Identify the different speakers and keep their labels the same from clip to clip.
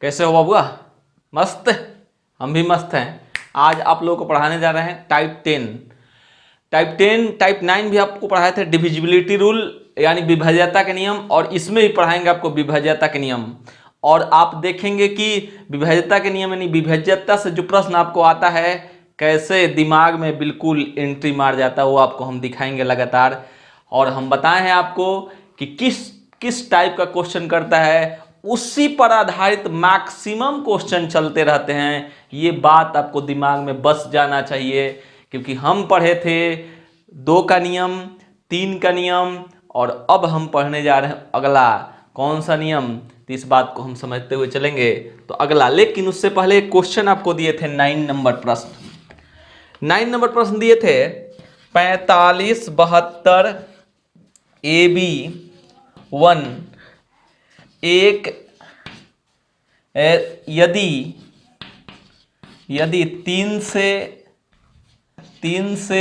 Speaker 1: कैसे हो बबुआ? मस्त। हम भी मस्त हैं। आज आप लोगों को पढ़ाने जा रहे हैं टाइप 10, टाइप 9 भी आपको पढ़ाए थे, डिविजिबिलिटी रूल यानी विभाज्यता के नियम, और इसमें भी पढ़ाएंगे आपको विभाज्यता के नियम। और आप देखेंगे कि विभाज्यता के नियम यानी विभाज्यता से जो प्रश्न आपको आता है कैसे दिमाग में बिल्कुल एंट्री मार जाता है, वो आपको हम दिखाएंगे लगातार। और हम बताए हैं आपको कि किस किस टाइप का क्वेश्चन करता है, उसी पर आधारित मैक्सिमम क्वेश्चन चलते रहते हैं। ये बात आपको दिमाग में बस जाना चाहिए, क्योंकि हम पढ़े थे 2 का नियम, 3 का नियम, और अब हम पढ़ने जा रहे हैं अगला कौन सा नियम। तो इस बात को हम समझते हुए चलेंगे तो अगला। लेकिन उससे पहले एक क्वेश्चन आपको दिए थे 9 नंबर प्रश्न। 9 नंबर प्रश्न दिए थे 45 72 AB1 एक यदि 3 से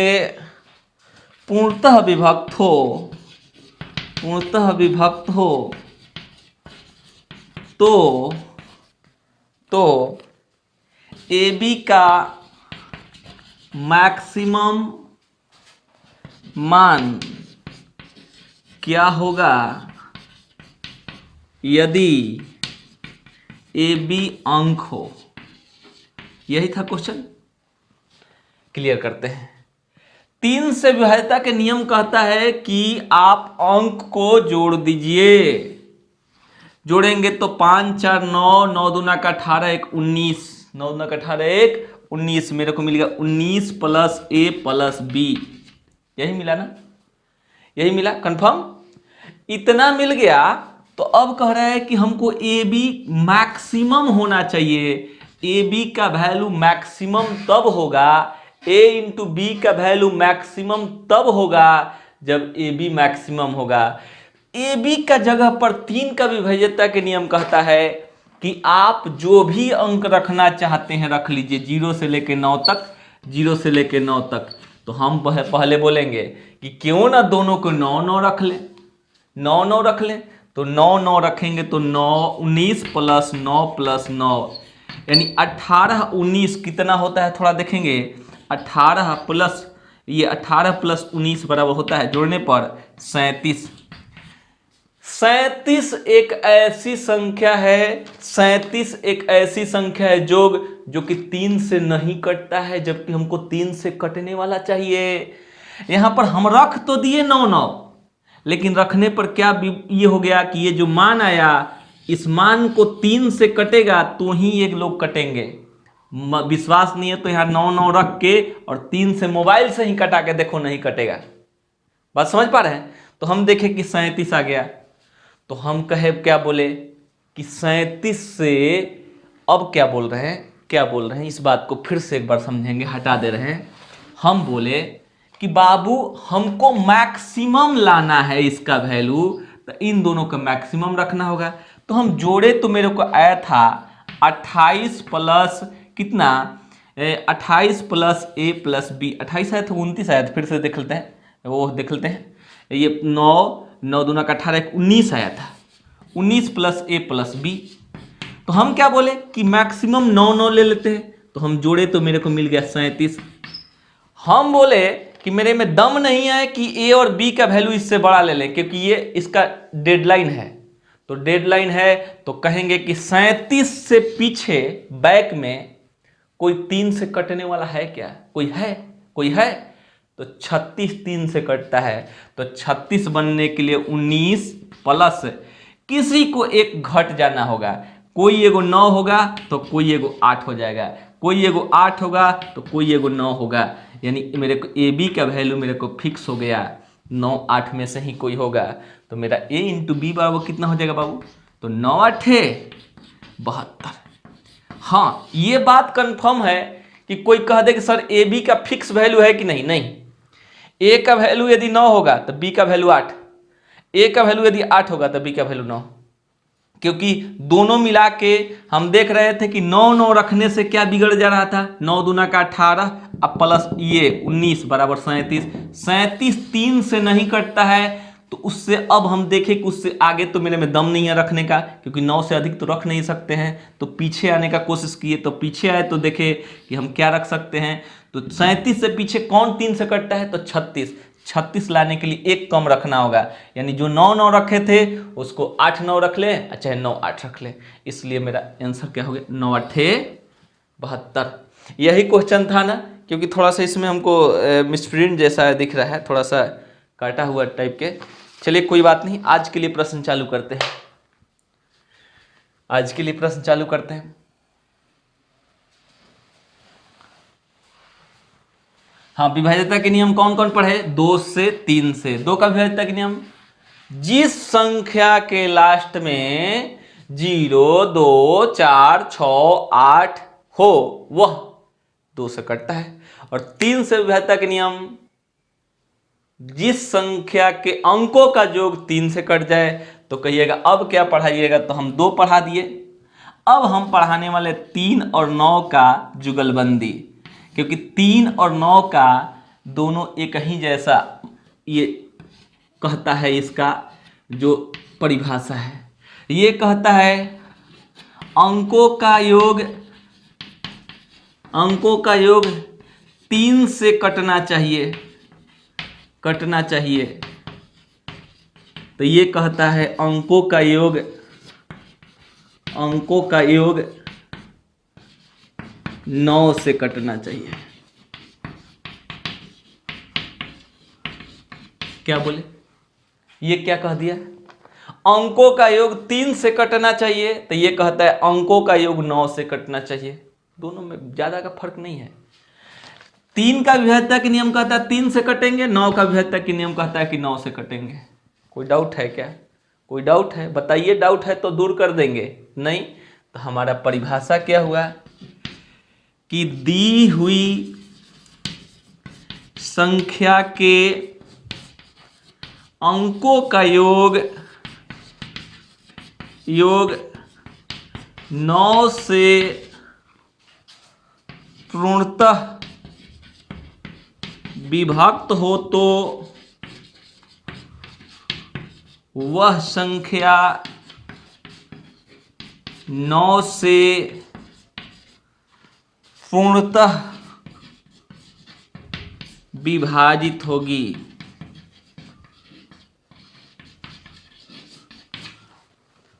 Speaker 1: पूर्णतः विभक्त हो तो AB का मैक्सिमम मान क्या होगा यदि AB अंक हो। यही था क्वेश्चन। क्लियर करते हैं। 3 से विभाज्यता के नियम कहता है कि आप अंक को जोड़ दीजिए। जोड़ेंगे तो 5 4 9, 9 दूना का 18, 1 19, 9 दूना का 18 1 19, मेरे को मिल गया 19 प्लस A प्लस B। यही मिला ना? यही मिला कंफर्म। इतना मिल गया तो अब कह रहा है कि हमको AB मैक्सिमम होना चाहिए। AB का वैल्यू मैक्सिमम तब होगा, A इंटू B का वैल्यू मैक्सिमम तब होगा जब AB मैक्सिमम होगा। AB का जगह पर 3 का विभाज्यता के नियम कहता है कि आप जो भी अंक रखना चाहते हैं रख लीजिए, 0 से लेकर 9 तक, 0 से लेकर 9 तक। तो हम पहले बोलेंगे कि क्यों ना दोनों को 9 9 रख लें, 9 9 रख लें। तो 9 9 रखेंगे तो 9 19 प्लस 9 प्लस 9 यानी 18 19 कितना होता है थोड़ा देखेंगे। 18 प्लस 19 बराबर होता है जोड़ने पर 37। 37 एक ऐसी संख्या है, 37 एक ऐसी संख्या है जो कि 3 से नहीं कटता है, जबकि हमको 3 से कटने वाला चाहिए। यहां पर हम रख तो दिए 9 9, लेकिन रखने पर क्या ये हो गया कि ये जो मान आया, इस मान को 3 से कटेगा तो ही एक लोग कटेंगे। विश्वास नहीं है तो यहाँ 9 9 रख के और 3 से मोबाइल से ही कटा के देखो, नहीं कटेगा। बात समझ पा रहे हैं? तो हम देखें कि 37 आ गया, तो हम कहे क्या बोले कि 37 से अब क्या बोल रहे हैं, इस बात को फिर से एक बार समझेंगे, हटा दे रहे हैं। हम बोले कि बाबू हमको मैक्सिमम लाना है इसका वैल्यू, तो इन दोनों का मैक्सिमम रखना होगा। तो हम जोड़े तो मेरे को आया था 28 प्लस कितना, 28 प्लस A प्लस B, 28 आया था 29 आया था, फिर से देख लेते हैं, वो देख लेते हैं। ये 9 दूना का 18 19 आया था, 19 प्लस A प्लस B। तो हम क्या बोले कि मैक्सिमम 9 9 ले लेते हैं। तो हम जोड़े तो मेरे को मिल गया 37। हम बोले कि मेरे में दम नहीं है कि A और B का वैल्यू इससे बड़ा ले लें, क्योंकि ये इसका डेडलाइन है। तो डेडलाइन है तो कहेंगे कि 37 से पीछे बैक में कोई 3 से कटने वाला है क्या? कोई है? तो 36 3 से कटता है। तो 36 बनने के लिए 19 प्लस किसी को एक घट जाना होगा। कोई एगो 9 होगा तो कोई एगो 8 हो जाएगा, कोई एगो 8 होगा तो कोई एगो 9 होगा। यानी मेरे को AB का वैल्यू मेरे को फिक्स हो गया, 9 8 में से ही कोई होगा। तो मेरा A इंटू B बराबर कितना हो जाएगा बाबू? तो 9 8 72। हाँ, ये बात कंफर्म है कि कोई कह दे कि सर AB का फिक्स वैल्यू है कि नहीं। A का वैल्यू यदि 9 होगा तो B का वैल्यू 8, A का वैल्यू यदि 8 होगा तो B का वैल्यू 9, क्योंकि दोनों मिला के हम देख रहे थे कि 9 9 रखने से क्या बिगड़ जा रहा था। 9 दूना का 18 अब प्लस ये 19 बराबर 37। 37 3 से नहीं कटता है, तो उससे अब हम देखें कि उससे आगे तो मेरे में दम नहीं है रखने का, क्योंकि 9 से अधिक तो रख नहीं सकते हैं। तो पीछे आने का कोशिश किए, तो पीछे आए तो देखे कि हम क्या रख सकते हैं। तो 37 से पीछे कौन 3 से कटता है, तो 36। 36 लाने के लिए एक कम रखना होगा, यानी जो 9 9 रखे थे उसको 8 9 रख ले, चाहे 9 8 रख ले। इसलिए मेरा आंसर क्या हो गया, 9 8 72। यही क्वेश्चन था ना, क्योंकि थोड़ा सा इसमें हमको मिसप्रिंट जैसा दिख रहा है, थोड़ा सा काटा हुआ टाइप के। चलिए कोई बात नहीं, आज के लिए प्रश्न चालू करते हैं। आज के लिए प्रश्न चालू करते हैं। हाँ, विभाज्यता के नियम कौन कौन पढ़े, 2 से 3 से। 2 का विभाज्यता के नियम, जिस संख्या के लास्ट में 0 2 4 6 8 हो वह 2 से कटता है। और 3 से विभाज्यता के नियम, जिस संख्या के अंकों का योग 3 से कट जाए। तो कहिएगा अब क्या पढ़ाइएगा, तो हम 2 पढ़ा दिए। अब हम पढ़ाने वाले 3 और 9 का जुगलबंदी, क्योंकि 3 और 9 का दोनों एक ही जैसा ये कहता है। इसका जो परिभाषा है, ये कहता है अंकों का योग 3 से कटना चाहिए। तो ये कहता है अंकों का योग 9 से कटना चाहिए। क्या बोले, ये क्या कह दिया, अंकों का योग 3 से कटना चाहिए। तो ये कहता है अंकों का योग 9 से कटना चाहिए। दोनों में ज्यादा का फर्क नहीं है। 3 का विभाज्यता के नियम कहता है 3 से कटेंगे, 9 का विभाज्यता के नियम कहता है कि 9 से कटेंगे। कोई डाउट है क्या, कोई डाउट है, बताइए। डाउट है तो दूर कर देंगे, नहीं तो हमारा परिभाषा क्या हुआ कि दी हुई संख्या के अंकों का योग 9 से पूर्णतः विभक्त हो तो वह संख्या 9 से पूर्णतः विभाजित होगी।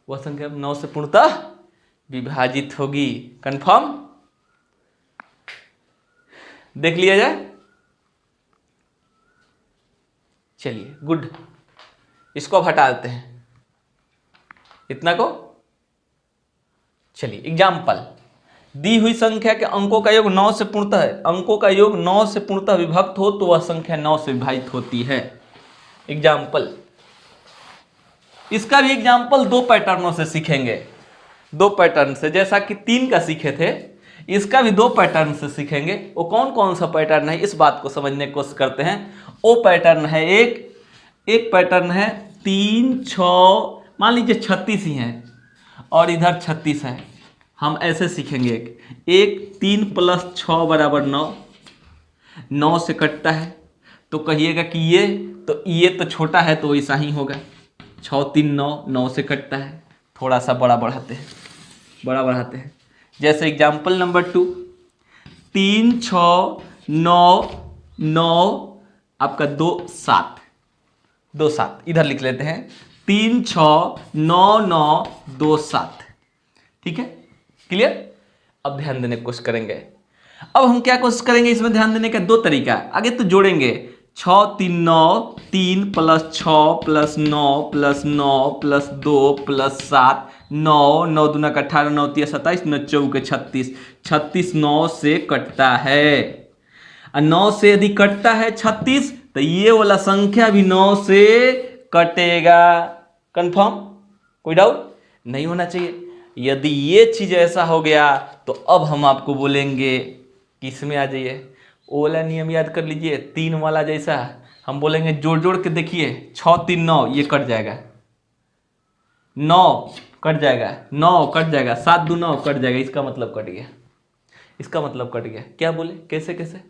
Speaker 1: वह संख्या 9 से पूर्णतः विभाजित होगी। कंफर्म, देख लिया जाए। चलिए गुड, इसको अब हटा देते हैं, इतना को। चलिए एग्जाम्पल, दी हुई संख्या के अंकों का योग 9 से पूर्णतः विभक्त हो तो वह संख्या 9 से विभाजित होती है। एग्जाम्पल, इसका भी एग्जाम्पल 2 पैटर्नों से सीखेंगे। 2 पैटर्न से, जैसा कि 3 का सीखे थे, इसका भी 2 पैटर्न से सीखेंगे। वो कौन कौन सा पैटर्न है, इस बात को समझने की कोशिश करते हैं। वो पैटर्न है एक पैटर्न है 3 6, मान लीजिए 36 ही है और इधर 36 है। हम ऐसे सीखेंगे, एक 3 + 6 = 9, 9 से कटता है। तो कहिएगा कि ये तो छोटा है तो वैसा ही होगा। 6 3 9, 9 से कटता है। थोड़ा सा बड़ा बढ़ाते हैं, जैसे एग्जाम्पल नंबर 2, 3 6 9 9 आपका 2 7 इधर लिख लेते हैं, 3 6 9 9 2 7। ठीक है, क्लियर। अब ध्यान देने की कोशिश करेंगे। अब हम क्या कोशिश करेंगे, इसमें ध्यान देने का 2 तरीका। आगे तो जोड़ेंगे, 6 3 9, 3 + 6 + 9 + 9 + 2 + 7, 9 9 दूना 18, 9 3 27, 9 4 36। 36 9 से कटता है, और 9 से यदि कटता है 36, तो ये वाला संख्या भी 9 से कटेगा। कंफर्म, कोई डाउट नहीं होना चाहिए। यदि ये चीज ऐसा हो गया तो अब हम आपको बोलेंगे कि इसमें आ जाइए। ओ वाला नियम याद कर लीजिए, 3 वाला जैसा। हम बोलेंगे जोड़ जोड़ के देखिए, 6 3 9, ये कट जाएगा, 9 कट जाएगा, 9 कट जाएगा, 7 2 9 कट जाएगा। इसका मतलब कट गया। क्या बोले, कैसे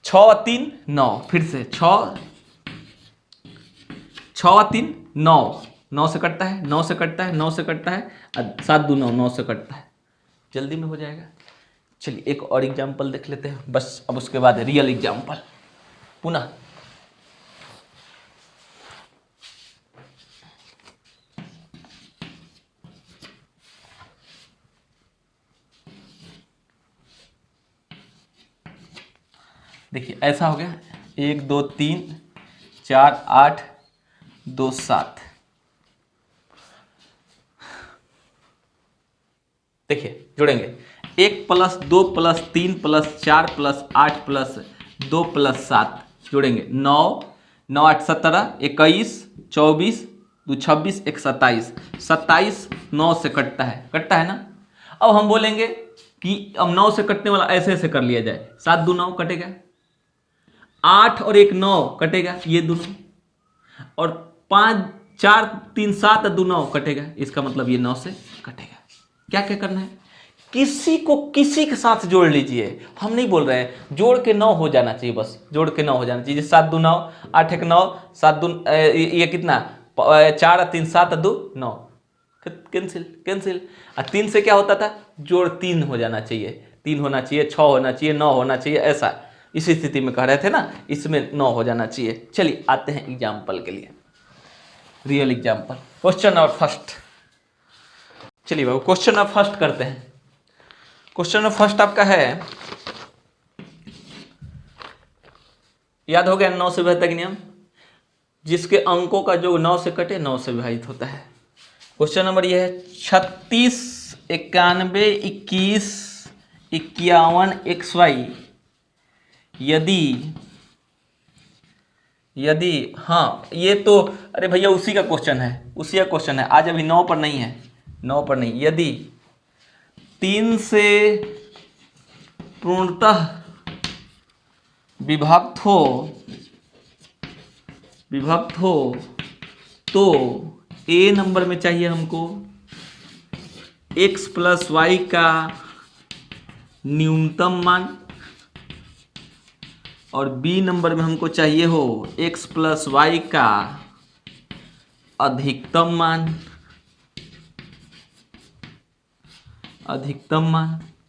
Speaker 1: 6 3 9, फिर से 6 6 और 3 9, 9 से कटता है, 9 से कटता है, 9 से कटता है, 7 2 9, 9 से कटता है, जल्दी में हो जाएगा। चलिए एक और एग्जाम्पल देख लेते हैं बस, अब उसके बाद रियल एग्जाम्पल पुनः। देखिए ऐसा हो गया 1 2 3 4 8 2 7। देखिए जोड़ेंगे 1 + 2 + 3 + 4 + 8 + 2 + 7 जोड़ेंगे 9 9 8 17 21 24 2 26 1 27, 27 9 से कटता है ना। अब हम बोलेंगे कि अब 9 से कटने वाला ऐसे ऐसे कर लिया जाए, 7 2 9 कटेगा, 8 और 1 9 कटेगा ये दोनों, और 5 4 3 7 2 9 कटेगा, इसका मतलब ये 9 से कटेगा। क्या क्या करना है, किसी को किसी के साथ जोड़ लीजिए, हम नहीं बोल रहे हैं, जोड़ के 9 हो जाना चाहिए, बस जोड़ के 9 हो जाना चाहिए। 7 2 9 8 1 9 7 2 ये कितना 4 3 7 2 9, कैंसिल कैंसिल। 3 से क्या होता था, जोड़ 3 हो जाना चाहिए, 3 होना चाहिए, 6 होना चाहिए, 9 होना चाहिए, ऐसा इसी स्थिति में कह रहे थे ना, इसमें 9 हो जाना चाहिए। चलिए आते हैं एग्जाम्पल के लिए, real example, question number first. चलिए बाबू क्वेश्चन नंबर फर्स्ट करते हैं। क्वेश्चन नंबर फर्स्ट आपका है, याद हो गया 9 से विभाजित का नियम, जिसके अंकों का जो 9 से कटे 9 से विभाजित होता है। क्वेश्चन नंबर ये है 36 91 21 51 XY यदि हाँ ये तो अरे भैया उसी का क्वेश्चन है, आज अभी 9 पर नहीं है, 9 पर नहीं। यदि 3 से पूर्णतः विभक्त हो तो A नंबर में चाहिए हमको x + y का न्यूनतम मान, और B नंबर में हमको चाहिए हो x + y का अधिकतम मान।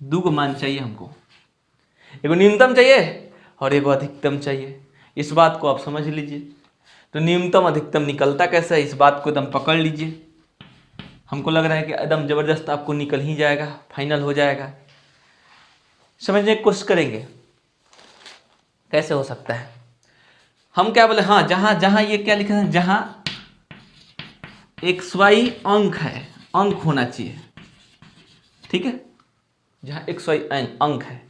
Speaker 1: दो मान चाहिए हमको, एगो न्यूनतम चाहिए और एगो अधिकतम चाहिए। इस बात को आप समझ लीजिए। तो न्यूनतम अधिकतम निकलता कैसे है, इस बात को एकदम पकड़ लीजिए। हमको लग रहा है कि एकदम जबरदस्त आपको निकल ही जाएगा, फाइनल हो जाएगा। समझने की कोशिश करेंगे कैसे हो सकता है। हम क्या बोले, हाँ जहां जहां ये क्या लिखा है, जहां XY अंक है, अंक होना चाहिए, ठीक है, जहां XY अंक है।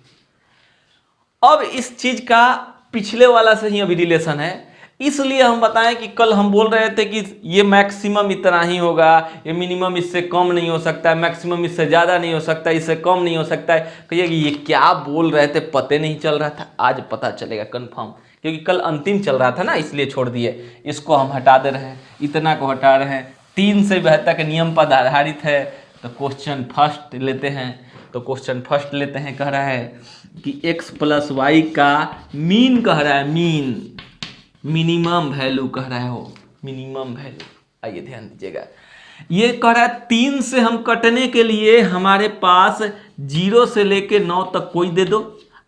Speaker 1: अब इस चीज का पिछले वाला से ही अभी रिलेशन है, इसलिए हम बताएं कि कल हम बोल रहे थे कि ये मैक्सिमम इतना ही होगा, ये मिनिमम इससे कम नहीं हो सकता है, मैक्सिमम इससे ज़्यादा नहीं हो सकता, इससे कम नहीं हो सकता है। कहिए कि ये क्या बोल रहे थे, पता नहीं चल रहा था, आज पता चलेगा कंफर्म, क्योंकि कल अंतिम चल रहा था ना, इसलिए छोड़ दिए। इसको हम हटा दे रहे हैं, इतना को हटा रहे हैं, 3 से बेहतर के नियम पर आधारित है। तो क्वेश्चन फर्स्ट लेते हैं, कह रहा है कि x + y का मीन कह रहा है, मिनिमम वैल्यू कह रहा है हो, मिनिमम वैल्यू। आइए ध्यान दीजिएगा, ये कह रहा है 3 से हम कटने के लिए हमारे पास 0 से लेके 9 तक कोई दे दो।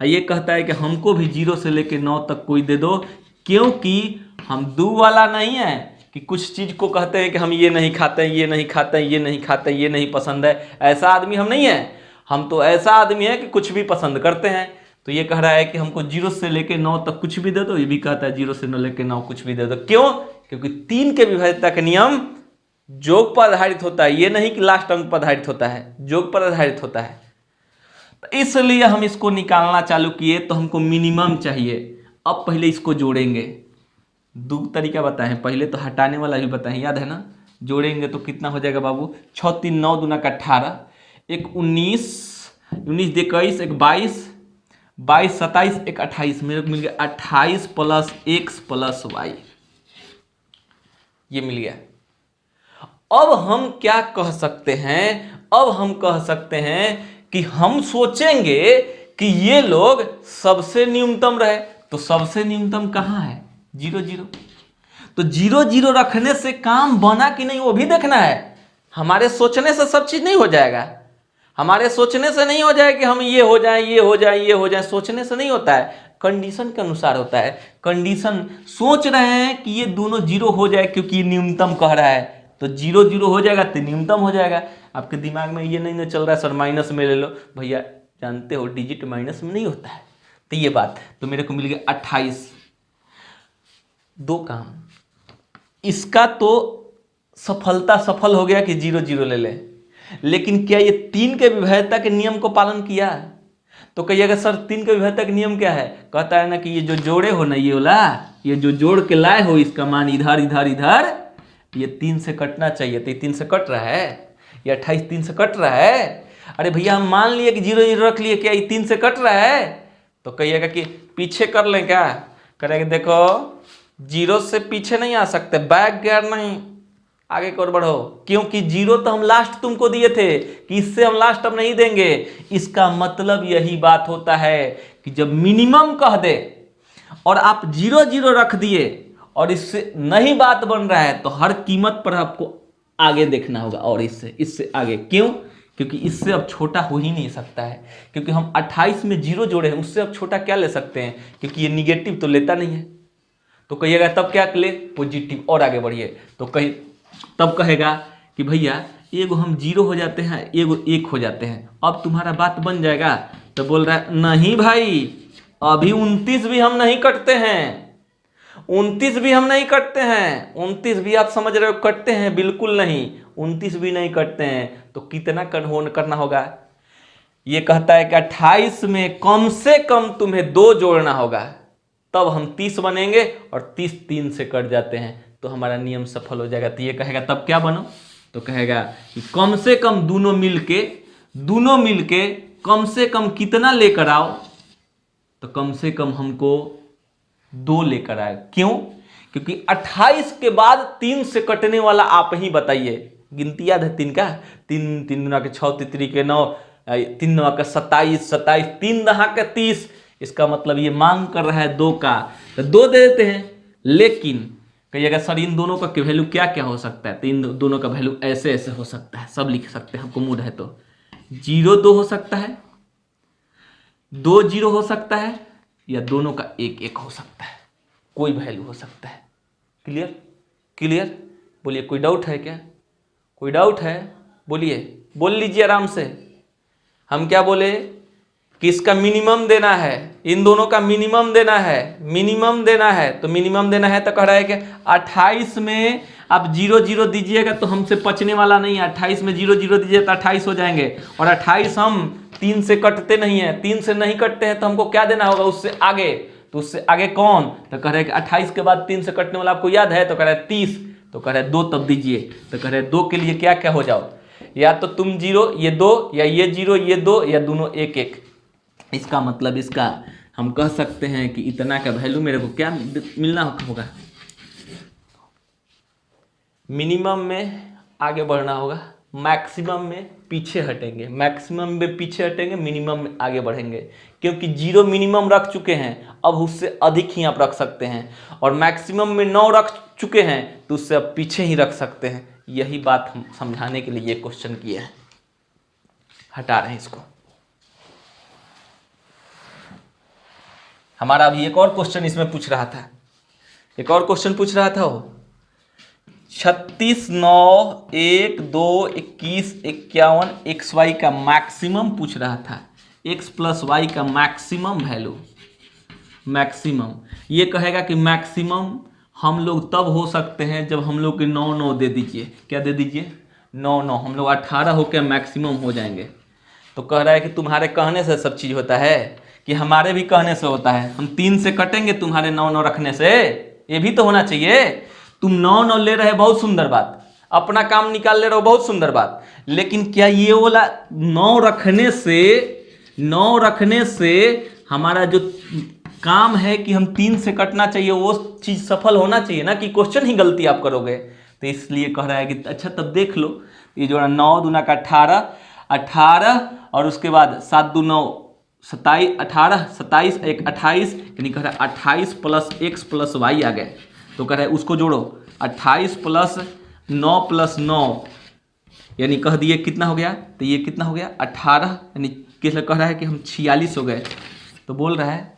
Speaker 1: ये कहता है कि हमको भी 0 से लेके 9 तक कोई दे दो, क्योंकि हम दो वाला नहीं है कि कुछ चीज को कहते हैं कि हम ये नहीं खाते हैं, ये नहीं खाते हैं, ये नहीं खाते हैं, ये नहीं पसंद है, ऐसा आदमी हम नहीं है। हम तो ऐसा आदमी है कि कुछ भी पसंद करते हैं। तो ये कह रहा है कि हमको 0 से लेके 9 तक कुछ भी दे दो, ये भी कहता है 0 से 9 लेके 9 कुछ भी दे दो। क्यों? क्योंकि 3 के विभाज्यता का नियम जोग पर आधारित होता है, ये नहीं कि लास्ट अंक पर आधारित होता है, जोग पर आधारित होता है। तो इसलिए हम इसको निकालना चालू किए, तो हमको मिनिमम चाहिए। अब पहले इसको जोड़ेंगे, दो तरीका बताएं, पहले तो हटाने वाला भी बताएं, याद है ना। जोड़ेंगे तो कितना हो जाएगा बाबू, 6 3 9 दूना का 18, एक 19 19 21 एक 22 22 27 एक 28, मेरे को मिल गया 28 + x + y, ये मिल गया। अब हम क्या कह सकते हैं, अब हम कह सकते हैं कि हम सोचेंगे कि ये लोग सबसे न्यूनतम रहे, तो सबसे न्यूनतम कहाँ है, 0 0। तो 0 0 रखने से काम बना कि नहीं वो भी देखना है। हमारे सोचने से सब चीज नहीं हो जाएगा, हमारे सोचने से नहीं हो जाए कि हम ये हो जाए ये हो जाए ये हो जाए, सोचने से नहीं होता है, कंडीशन के अनुसार होता है। कंडीशन सोच रहे हैं कि ये दोनों 0 हो जाए क्योंकि ये न्यूनतम कह रहा है, तो 0 0 हो जाएगा तो न्यूनतम हो जाएगा। आपके दिमाग में ये नहीं ना चल रहा है सर माइनस में ले लो, भैया जानते हो डिजिट माइनस में नहीं होता है। तो ये बात, तो मेरे को मिल गया 28। दो काम, इसका तो सफलता सफल हो गया कि 0 0 ले ले, लेकिन क्या ये 3 के विभेदता के नियम को पालन किया? तो कहिएगा सर 3 के विभेदता के नियम क्या है? कहता है ना कि ये जो जोड़े हो ना, ये वाला ये जो जोड़ के लाए हो इसका मान इधर इधर इधर, ये 3 से कटना चाहिए। तो ये 3 से कट रहा है, ये 28 3 से कट रहा है। अरे भैया हम मान लिए कि 0 0 रख लिए, क्या ये 3 से कट रहा है? तो कहिएगा कि पीछे कर लें क्या? करेंगे देखो 0 से पीछे नहीं आ सकते, बैक गियर नहीं, आगे की ओर बढ़ो, क्योंकि 0 तो हम लास्ट तुमको दिए थे कि इससे हम लास्ट अब नहीं देंगे। इसका मतलब यही बात होता है कि जब मिनिमम कह दे और आप 0 0 रख दिए और इससे नहीं बात बन रहा है, तो हर कीमत पर आपको आगे देखना होगा और इससे आगे। क्यों? क्योंकि इससे अब छोटा हो ही नहीं सकता है, क्योंकि हम 28 में 0 जोड़े हैं, उससे अब छोटा क्या ले सकते हैं? क्योंकि ये निगेटिव तो लेता नहीं है। तो कहिएगा तब क्या ले? पॉजिटिव, और आगे बढ़िए। तो तब कहेगा कि भैया एगो हम 0 हो जाते हैं, एगो 1 हो जाते हैं, अब तुम्हारा बात बन जाएगा। तो बोल रहा है नहीं भाई, अभी 29 भी हम नहीं कटते हैं, 29 भी हम नहीं कटते हैं, 29 भी आप समझ रहे हो कटते हैं? बिल्कुल नहीं, 29 भी नहीं कटते हैं। तो कितना करना होगा? ये कहता है कि 28 में कम से कम तुम्हें 2 जोड़ना होगा, तब हम 30 बनेंगे, और 30 3 से कट जाते हैं, तो हमारा नियम सफल हो जाएगा। तो ये कहेगा तब क्या बनो? तो कहेगा कि कम से कम दोनों मिलके कम से कम कितना लेकर आओ? तो कम से कम हमको 2 लेकर आए। क्यों? क्योंकि 28 के बाद 3 से कटने वाला आप ही बताइए। गिनती याद है 3 का? 3 3 गुना के 6, 3 के 9, 3 9 का 27, 27 3 दहा के 30। इसका मतलब ये मांग कर रहा है 2 का, तो 2 दे देते हैं। लेकिन कहिएगा सर इन दोनों का वैल्यू क्या क्या हो सकता है? तो इन दोनों का वैल्यू ऐसे ऐसे हो सकता है, सब लिख सकते हैं, हमको मूड है तो 0 2 हो सकता है, 2 0 हो सकता है, या दोनों का 1 1 हो सकता है, कोई वैल्यू हो सकता है। क्लियर? क्लियर? बोलिए कोई डाउट है क्या? कोई डाउट है? बोलिए, बोल लीजिए आराम से। हम क्या बोले कि इसका मिनिमम देना है, इन दोनों का मिनिमम देना है, मिनिमम देना है। तो मिनिमम देना है तो कह रहा है कि 28 में आप 0 0 दीजिएगा तो हमसे पचने वाला नहीं है। 28 में 0 0 दीजिए तो 28 हो जाएंगे, और 28 हम 3 से कटते नहीं है, 3 से नहीं कटते हैं तो हमको क्या देना होगा? उससे आगे। तो उससे आगे कौन? तो कह रहे हैं कि 28 के बाद 3 से कटने वाला आपको याद है? तो कह रहा है 30। तो कह रहे हैं 2 तब दीजिए। तो कह रहे हैं 2 के लिए क्या क्या हो जाओ, या तो तुम 0 ये 2, या ये 0 ये 2, या दोनों 1 1। इसका मतलब इसका हम कह सकते हैं कि इतना का वैल्यू मेरे को क्या मिलना होगा? मिनिमम में आगे बढ़ना होगा, मैक्सिमम में पीछे हटेंगे, मैक्सिमम में पीछे हटेंगे, मिनिमम में आगे बढ़ेंगे। क्योंकि 0 मिनिमम रख चुके हैं, अब उससे अधिक ही आप रख सकते हैं, और मैक्सिमम में 9 रख चुके हैं तो उससे अब पीछे ही रख सकते हैं। यही बात हम समझाने के लिए ये क्वेश्चन किया है। हटा रहे हैं इसको। हमारा अभी एक और क्वेश्चन इसमें पूछ रहा था, एक और क्वेश्चन पूछ रहा था वो 36 9 1 2 21 51 XY का मैक्सिमम पूछ रहा था, x प्लस वाई का मैक्सिमम वैल्यू। मैक्सिमम ये कहेगा कि मैक्सिमम हम लोग तब हो सकते हैं जब हम लोग के 9 9 दे दीजिए। क्या दे दीजिए? 9 9, हम लोग 18 होकर मैक्सिमम हो जाएंगे। तो कह रहा है कि तुम्हारे कहने से सब चीज़ होता है कि हमारे भी कहने से होता है। हम 3 से कटेंगे तुम्हारे 9 9 रखने से, ये भी तो होना चाहिए। तुम 9 9 ले रहे, बहुत सुंदर बात, अपना काम निकाल ले रहे हो, बहुत सुंदर बात, लेकिन क्या ये वाला 9 रखने से हमारा जो काम है कि हम 3 से कटना चाहिए वो चीज़ सफल होना चाहिए ना, कि क्वेश्चन ही गलती आप करोगे। तो इसलिए कह रहा है कि अच्छा तब देख लो, ये जो 9 दूना का 18 और उसके बाद 7 2 9 27 18 27 1 28, यानी कह रहा है 28 प्लस x प्लस वाई आ गए। तो कह रहा है उसको जोड़ो, 28 प्लस 9 प्लस 9 यानी कह दिए कितना हो गया, तो ये कितना हो गया 18, यानी किस कह रहा है कि हम 46 हो गए। तो बोल रहा है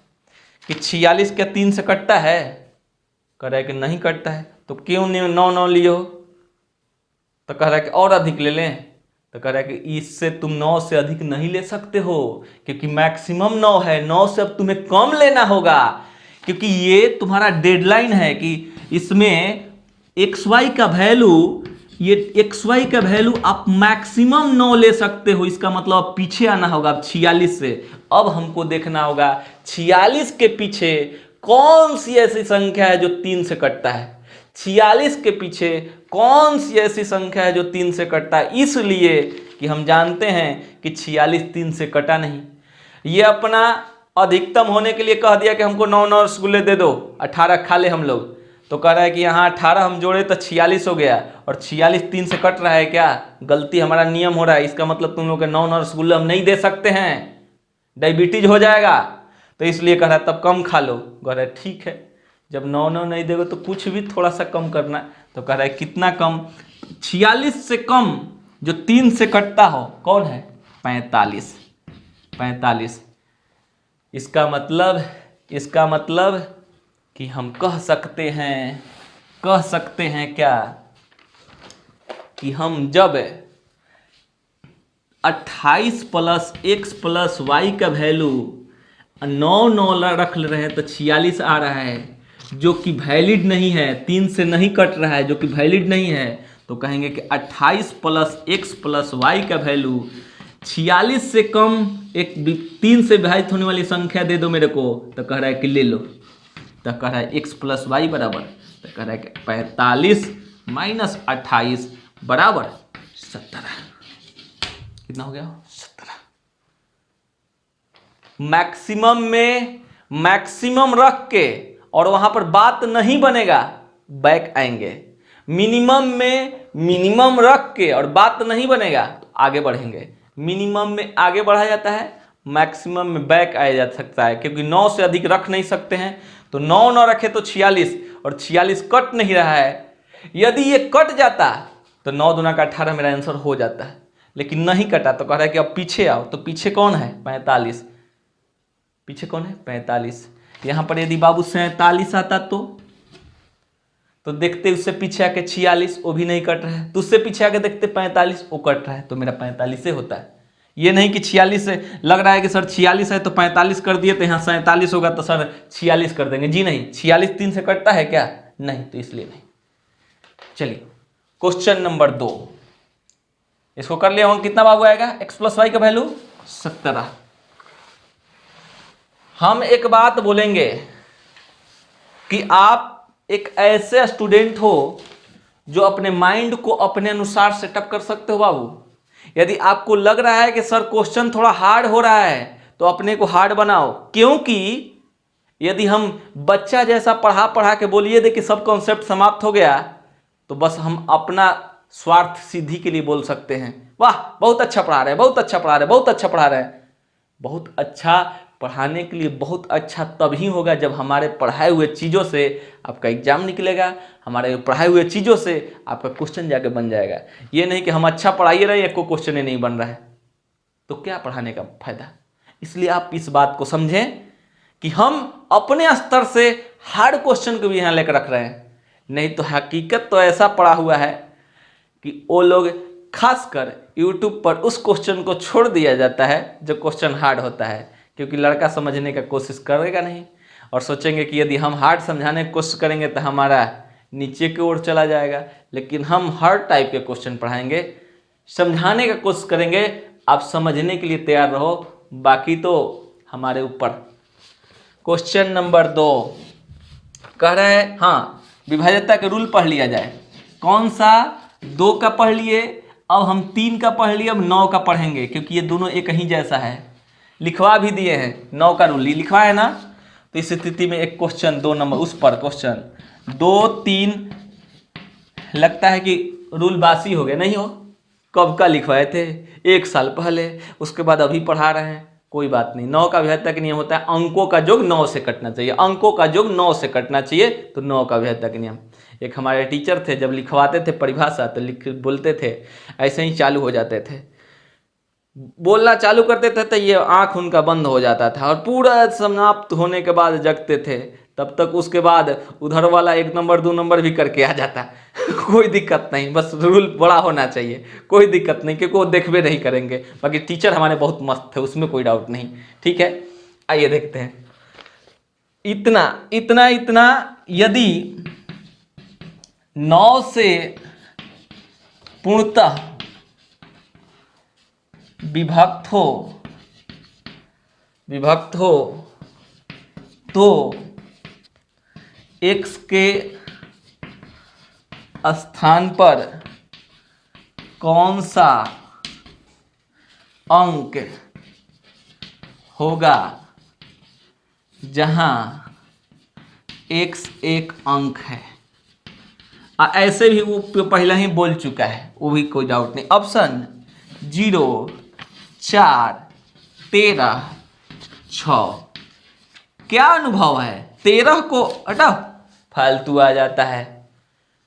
Speaker 1: कि 46 क्या 3 से कटता है, कह रहा है कि नहीं कटता है। तो क्यों 9 लियो, तो कह रहा है कि और अधिक ले लें, तो कह रहा है कि इससे तुम 9 से अधिक नहीं ले सकते हो क्योंकि मैक्सिमम 9 है, 9 से अब तुम्हें कम लेना होगा क्योंकि ये तुम्हारा डेडलाइन है कि इसमें XY का वैल्यू, ये XY का वैल्यू आप मैक्सिमम 9 ले सकते हो। इसका मतलब अब पीछे आना होगा, अब 46 से अब हमको देखना होगा 46 के पीछे कौन सी ऐसी संख्या है जो 3 से कटता है, 46 के पीछे कौन सी ऐसी संख्या है जो 3 से कटता है। इसलिए कि हम जानते हैं कि 46 3 से कटा नहीं। ये अपना अधिकतम होने के लिए कह दिया कि हमको 9 रसगुल्ले दे दो, 18 खा ले हम लोग। तो कह रहा है कि यहाँ 18 हम जोड़े तो 46 हो गया और 46 3 से कट रहा है, क्या गलती हमारा नियम हो रहा है। इसका मतलब तुम लोग के 9 रसगुल्ले हम नहीं दे सकते हैं, डायबिटीज हो जाएगा। तो इसलिए कह रहा है तब कम खा लो। कह रहा है ठीक है, जब 9 नहीं देगा तो कुछ भी थोड़ा सा कम करना। तो कह रहा है कितना कम, 46 से कम जो 3 से कटता हो कौन है, 45। 45 इसका मतलब कि हम कह सकते हैं क्या कि हम जब 28 प्लस x प्लस वाई का वैल्यू 9 रख रहे हैं तो 46 आ रहा है जो कि वैलिड नहीं है, 3 से नहीं कट रहा है जो कि वैलिड नहीं है। तो कहेंगे कि 28 प्लस x प्लस वाई का वैल्यू 46 से कम एक 3 से विभाजित होने वाली संख्या दे दो मेरे को। तो कह रहा है कि ले लो। तो कह रहा है x प्लस वाई बराबर, तो कह रहा है कि 45 माइनस 28 बराबर 17। कितना हो गया, 17। मैक्सिमम में मैक्सिमम रख के और वहां पर बात नहीं बनेगा, बैक आएंगे। मिनिमम में मिनिमम रख के और बात नहीं बनेगा तो आगे बढ़ेंगे। मिनिमम में आगे बढ़ा जाता है, मैक्सिमम में बैक आया जा सकता है क्योंकि 9 से अधिक रख नहीं सकते हैं। तो 9 न रखे तो 46 और 46 कट नहीं रहा है। यदि ये कट जाता तो 9 दूना का 18 मेरा आंसर हो जाता है, लेकिन नहीं कटा। तो कह रहा है कि अब पीछे आओ। तो पीछे कौन है, 45। पीछे कौन है, 45। यहां पर यदि बाबू 47 आता तो देखते उससे पीछे आके 46, वो भी नहीं कट रहा है। तो उससे पीछे आके देखते 45, वो कट रहा है। तो मेरा 45 से होता है। ये नहीं कि 46 से लग रहा है कि सर 46 है तो 45 कर दिए तो यहाँ 47 होगा तो सर 46 कर देंगे। जी नहीं, 46 3 से कटता है क्या, नहीं, तो इसलिए नहीं। चलिए क्वेश्चन नंबर 2 इसको कर लिया हम। कितना बाबू आएगा, x प्लस वाई का वैल्यू 17। हम एक बात बोलेंगे कि आप एक ऐसे स्टूडेंट हो जो अपने माइंड को अपने अनुसार सेटअप कर सकते हो बाबू। यदि आपको लग रहा है कि सर क्वेश्चन थोड़ा हार्ड हो रहा है तो अपने को हार्ड बनाओ, क्योंकि यदि हम बच्चा जैसा पढ़ा के बोलिए दे कि सब कॉन्सेप्ट समाप्त हो गया तो बस हम अपना स्वार्थ सिद्धि के लिए बोल सकते हैं, वाह बहुत अच्छा पढ़ा रहे हैं, बहुत अच्छा पढ़ा रहे हैं, बहुत अच्छा पढ़ा रहे हैं। बहुत अच्छा पढ़ाने के लिए बहुत अच्छा तभी होगा जब हमारे पढ़ाए हुए चीज़ों से आपका एग्जाम निकलेगा, हमारे पढ़ाए हुए चीज़ों से आपका क्वेश्चन जाके बन जाएगा। ये नहीं कि हम अच्छा पढ़ाइए रहे एक को क्वेश्चन ही नहीं बन रहा है, तो क्या पढ़ाने का फायदा। इसलिए आप इस बात को समझें कि हम अपने स्तर से हार्ड क्वेश्चन को भी यहाँ लेकर रख रहे हैं, नहीं तो हकीकत तो ऐसा पड़ा हुआ है कि वो लोग खासकर यूट्यूब पर उस क्वेश्चन को छोड़ दिया जाता है जो क्वेश्चन हार्ड होता है, क्योंकि लड़का समझने का कोशिश करेगा नहीं और सोचेंगे कि यदि हम हार्ड समझाने की कोशिश करेंगे तो हमारा नीचे की ओर चला जाएगा। लेकिन हम हर टाइप के क्वेश्चन पढ़ाएंगे, समझाने का कोशिश करेंगे, आप समझने के लिए तैयार रहो, बाकी तो हमारे ऊपर। क्वेश्चन नंबर 2 कह रहे हैं, हाँ विभाज्यता के रूल पढ़ लिया जाए। कौन सा, 2 का पढ़ लिए, अब हम 3 का पढ़ लिए, अब 9 का पढ़ेंगे क्योंकि ये दोनों एक ही जैसा है। लिखवा भी दिए हैं, 9 का रूल लिखवा है ना। तो इस स्थिति में एक क्वेश्चन 2 नंबर उस पर क्वेश्चन 2 3 लगता है कि रूल बासी हो गए, नहीं हो, कब का लिखवाए थे, 1 साल पहले, उसके बाद अभी पढ़ा रहे हैं। कोई बात नहीं, 9 का अभिहत्या का नियम होता है अंकों का योग 9 से कटना चाहिए, अंकों का योग 9 से कटना चाहिए, तो 9 का अभिहत्या का नियम। एक हमारे टीचर थे, जब लिखवाते थे परिभाषा तो लिख बोलते थे, ऐसे ही चालू हो जाते थे, बोलना चालू करते थे तो ये आंख उनका बंद हो जाता था, और पूरा समाप्त होने के बाद जगते थे, तब तक उसके बाद उधर वाला 1 नंबर 2 नंबर भी करके आ जाता। कोई दिक्कत नहीं, बस रूल बड़ा होना चाहिए, कोई दिक्कत नहीं, क्योंकि वो देखबे नहीं करेंगे। बाकी टीचर हमारे बहुत मस्त थे, उसमें कोई डाउट नहीं। ठीक है, आइए देखते हैं। इतना इतना इतना यदि 9 से पूर्णतः विभक्त हो तो x के स्थान पर कौन सा अंक होगा जहां x एक अंक है। ऐसे भी वो पहले ही बोल चुका है, वो भी कोई डाउट नहीं। ऑप्शन 0, 4, 13, 6। क्या अनुभव है? 13 को हटाओ, फालतू आ जाता है।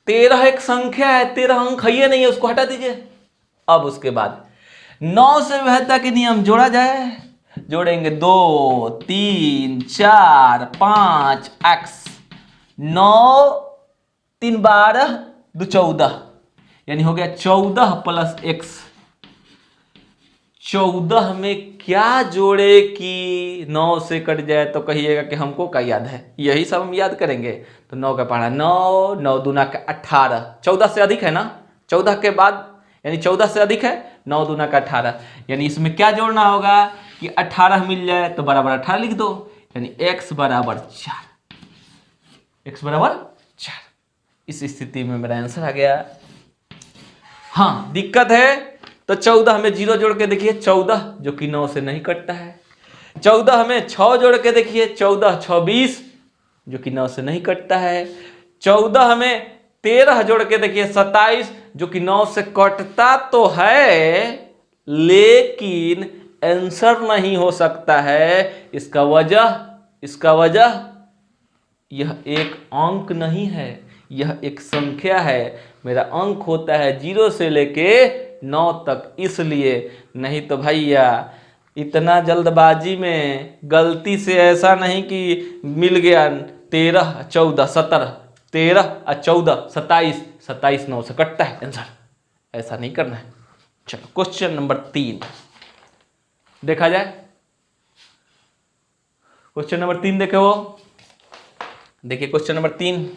Speaker 1: 13 एक संख्या है, 13 अंक है नहीं है, उसको हटा दीजिए। अब उसके बाद 9 से विभक्ता के नियम जोड़ा जाए, जोड़ेंगे 2, 3, 4, 5 x, 9 3 12 2 14, यानी हो गया 14 प्लस x। 14 में क्या जोड़े कि 9 से कट जाए तो कहिएगा कि हमको क्या याद है, यही सब हम याद करेंगे। तो 9 का पढ़ा 9, 9 दूना का 18, 14 से अधिक है ना, 14 के बाद यानी 14 से अधिक है, 9 दूना का 18, यानी इसमें क्या जोड़ना होगा कि 18 मिल जाए तो बराबर 18 लिख दो, यानी x बराबर 4, x बराबर 4। इस स्थिति में मेरा आंसर आ गया। हाँ, दिक्कत है तो 14 में 0 जोड़ के देखिए, 14 जो कि 9 से नहीं कटता है। 14 में 6 जोड़ के देखिए, 14 6 20 जो कि 9 से नहीं कटता है। 14 में 13 जोड़ के देखिए, 27 जो कि 9 से कटता तो है लेकिन आंसर नहीं हो सकता है। इसका वजह यह एक अंक नहीं है, यह एक संख्या है। मेरा अंक होता है 0 से लेके 9 तक, इसलिए। नहीं तो भैया इतना जल्दबाजी में गलती से ऐसा नहीं कि मिल गया 13 14 17, 13 और 14 27, 27 9 से कटता है आंसर, ऐसा नहीं करना है। चलो क्वेश्चन नंबर 3 देखा जाए। क्वेश्चन नंबर 3 देखे वो, देखिए क्वेश्चन नंबर 3,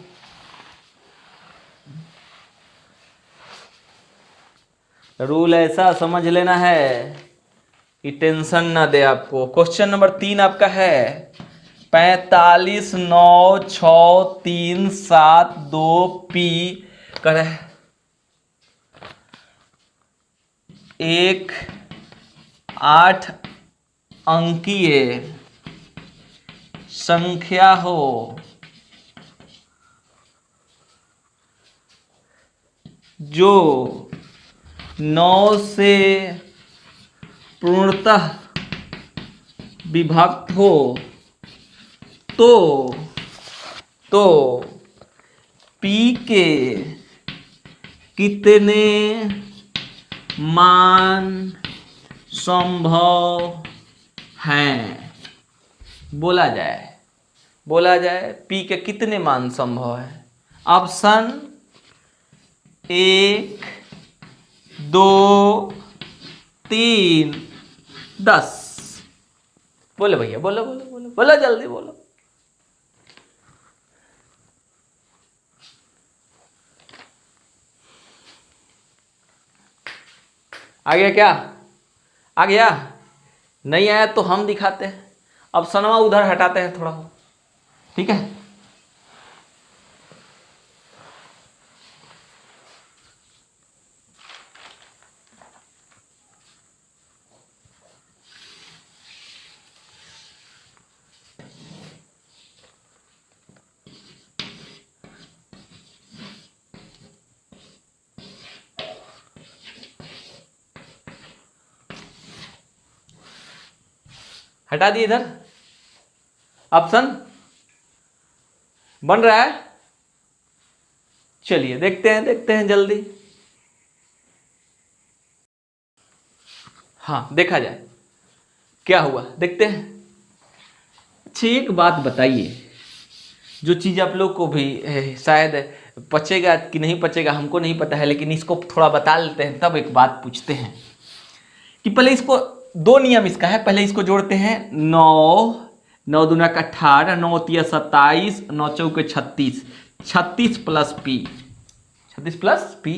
Speaker 1: रूल ऐसा समझ लेना है कि टेंशन ना दे आपको। क्वेश्चन नंबर 3 आपका है 45 9 6 3 7 2 p कर एक 8 अंकीय संख्या हो जो 9 से पूर्णतः विभक्त हो तो p के कितने मान संभव हैं? बोला जाए p के कितने मान संभव है। ऑप्शन 1 2 3 10। बोलो भैया, बोलो जल्दी बोलो। आ गया क्या? आ गया? नहीं आया तो हम दिखाते हैं। अब सनवा उधर हटाते हैं थोड़ा, ठीक है। हटा दिए इधर। ऑप्शन बन रहा है, चलिए देखते हैं जल्दी। हाँ देखा जाए क्या हुआ, देखते हैं। अच्छा एक बात बताइए, जो चीज़ आप लोग को भी शायद पचेगा कि नहीं पचेगा हमको नहीं पता है, लेकिन इसको थोड़ा बता लेते हैं, तब एक बात पूछते हैं कि पहले इसको, दो नियम इसका है, पहले इसको जोड़ते हैं। 9 दूना का 18, 9 तिया 27, 9 चौके 36, 36 प्लस पी, 36 प्लस पी।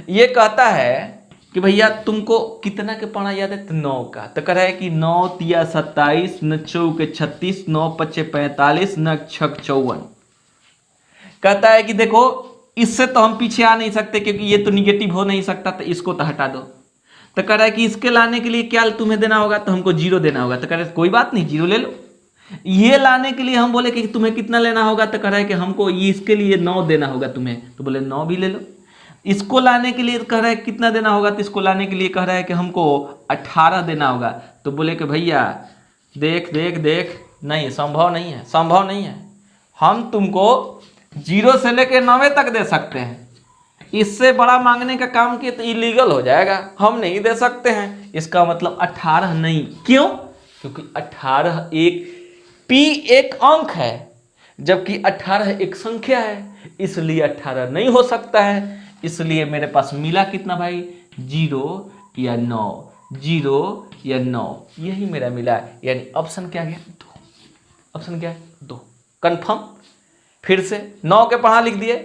Speaker 1: ये कहता है कि भैया तुमको कितना के पढ़ा याद है, तो 9 का। तो कह रहा है कि 9 तिया 27, 9 चौके 36, 9 पचे 45, 9 छक 54। कहता है कि देखो इससे तो हम पीछे आ नहीं सकते क्योंकि ये तो निगेटिव हो नहीं सकता, तो इसको तो हटा दो। तो कह रहा है कि इसके लाने के लिए क्या तुम्हें देना होगा, तो हमको 0 देना होगा। तो कह रहा है कोई बात नहीं 0 ले लो। ये लाने के लिए हम बोले कि तुम्हें कितना लेना होगा, तो कह रहा है कि हमको ये इसके लिए 9 देना होगा तुम्हें, तो बोले 9 भी ले लो। इसको लाने के लिए कह रहा है कितना देना होगा, तो इसको लाने के लिए कह रहा है कि हमको 18 देना होगा। तो बोले कि भैया देख देख देख, नहीं संभव नहीं है, संभव नहीं है। हम तुमको 0 से लेकर 9 तक दे सकते हैं, इससे बड़ा मांगने का काम किया तो इलीगल हो जाएगा, हम नहीं दे सकते हैं। इसका मतलब 18 नहीं। क्यों? क्योंकि 18 एक पी एक अंक है, जबकि 18 एक संख्या है, इसलिए 18 नहीं हो सकता है। इसलिए मेरे पास मिला कितना भाई, 0 या 9, 0 या 9, यही मेरा मिला है। यानी ऑप्शन क्या गया, 2। ऑप्शन क्या है, 2। कंफर्म। फिर से 9 के पढ़ा लिख दिए,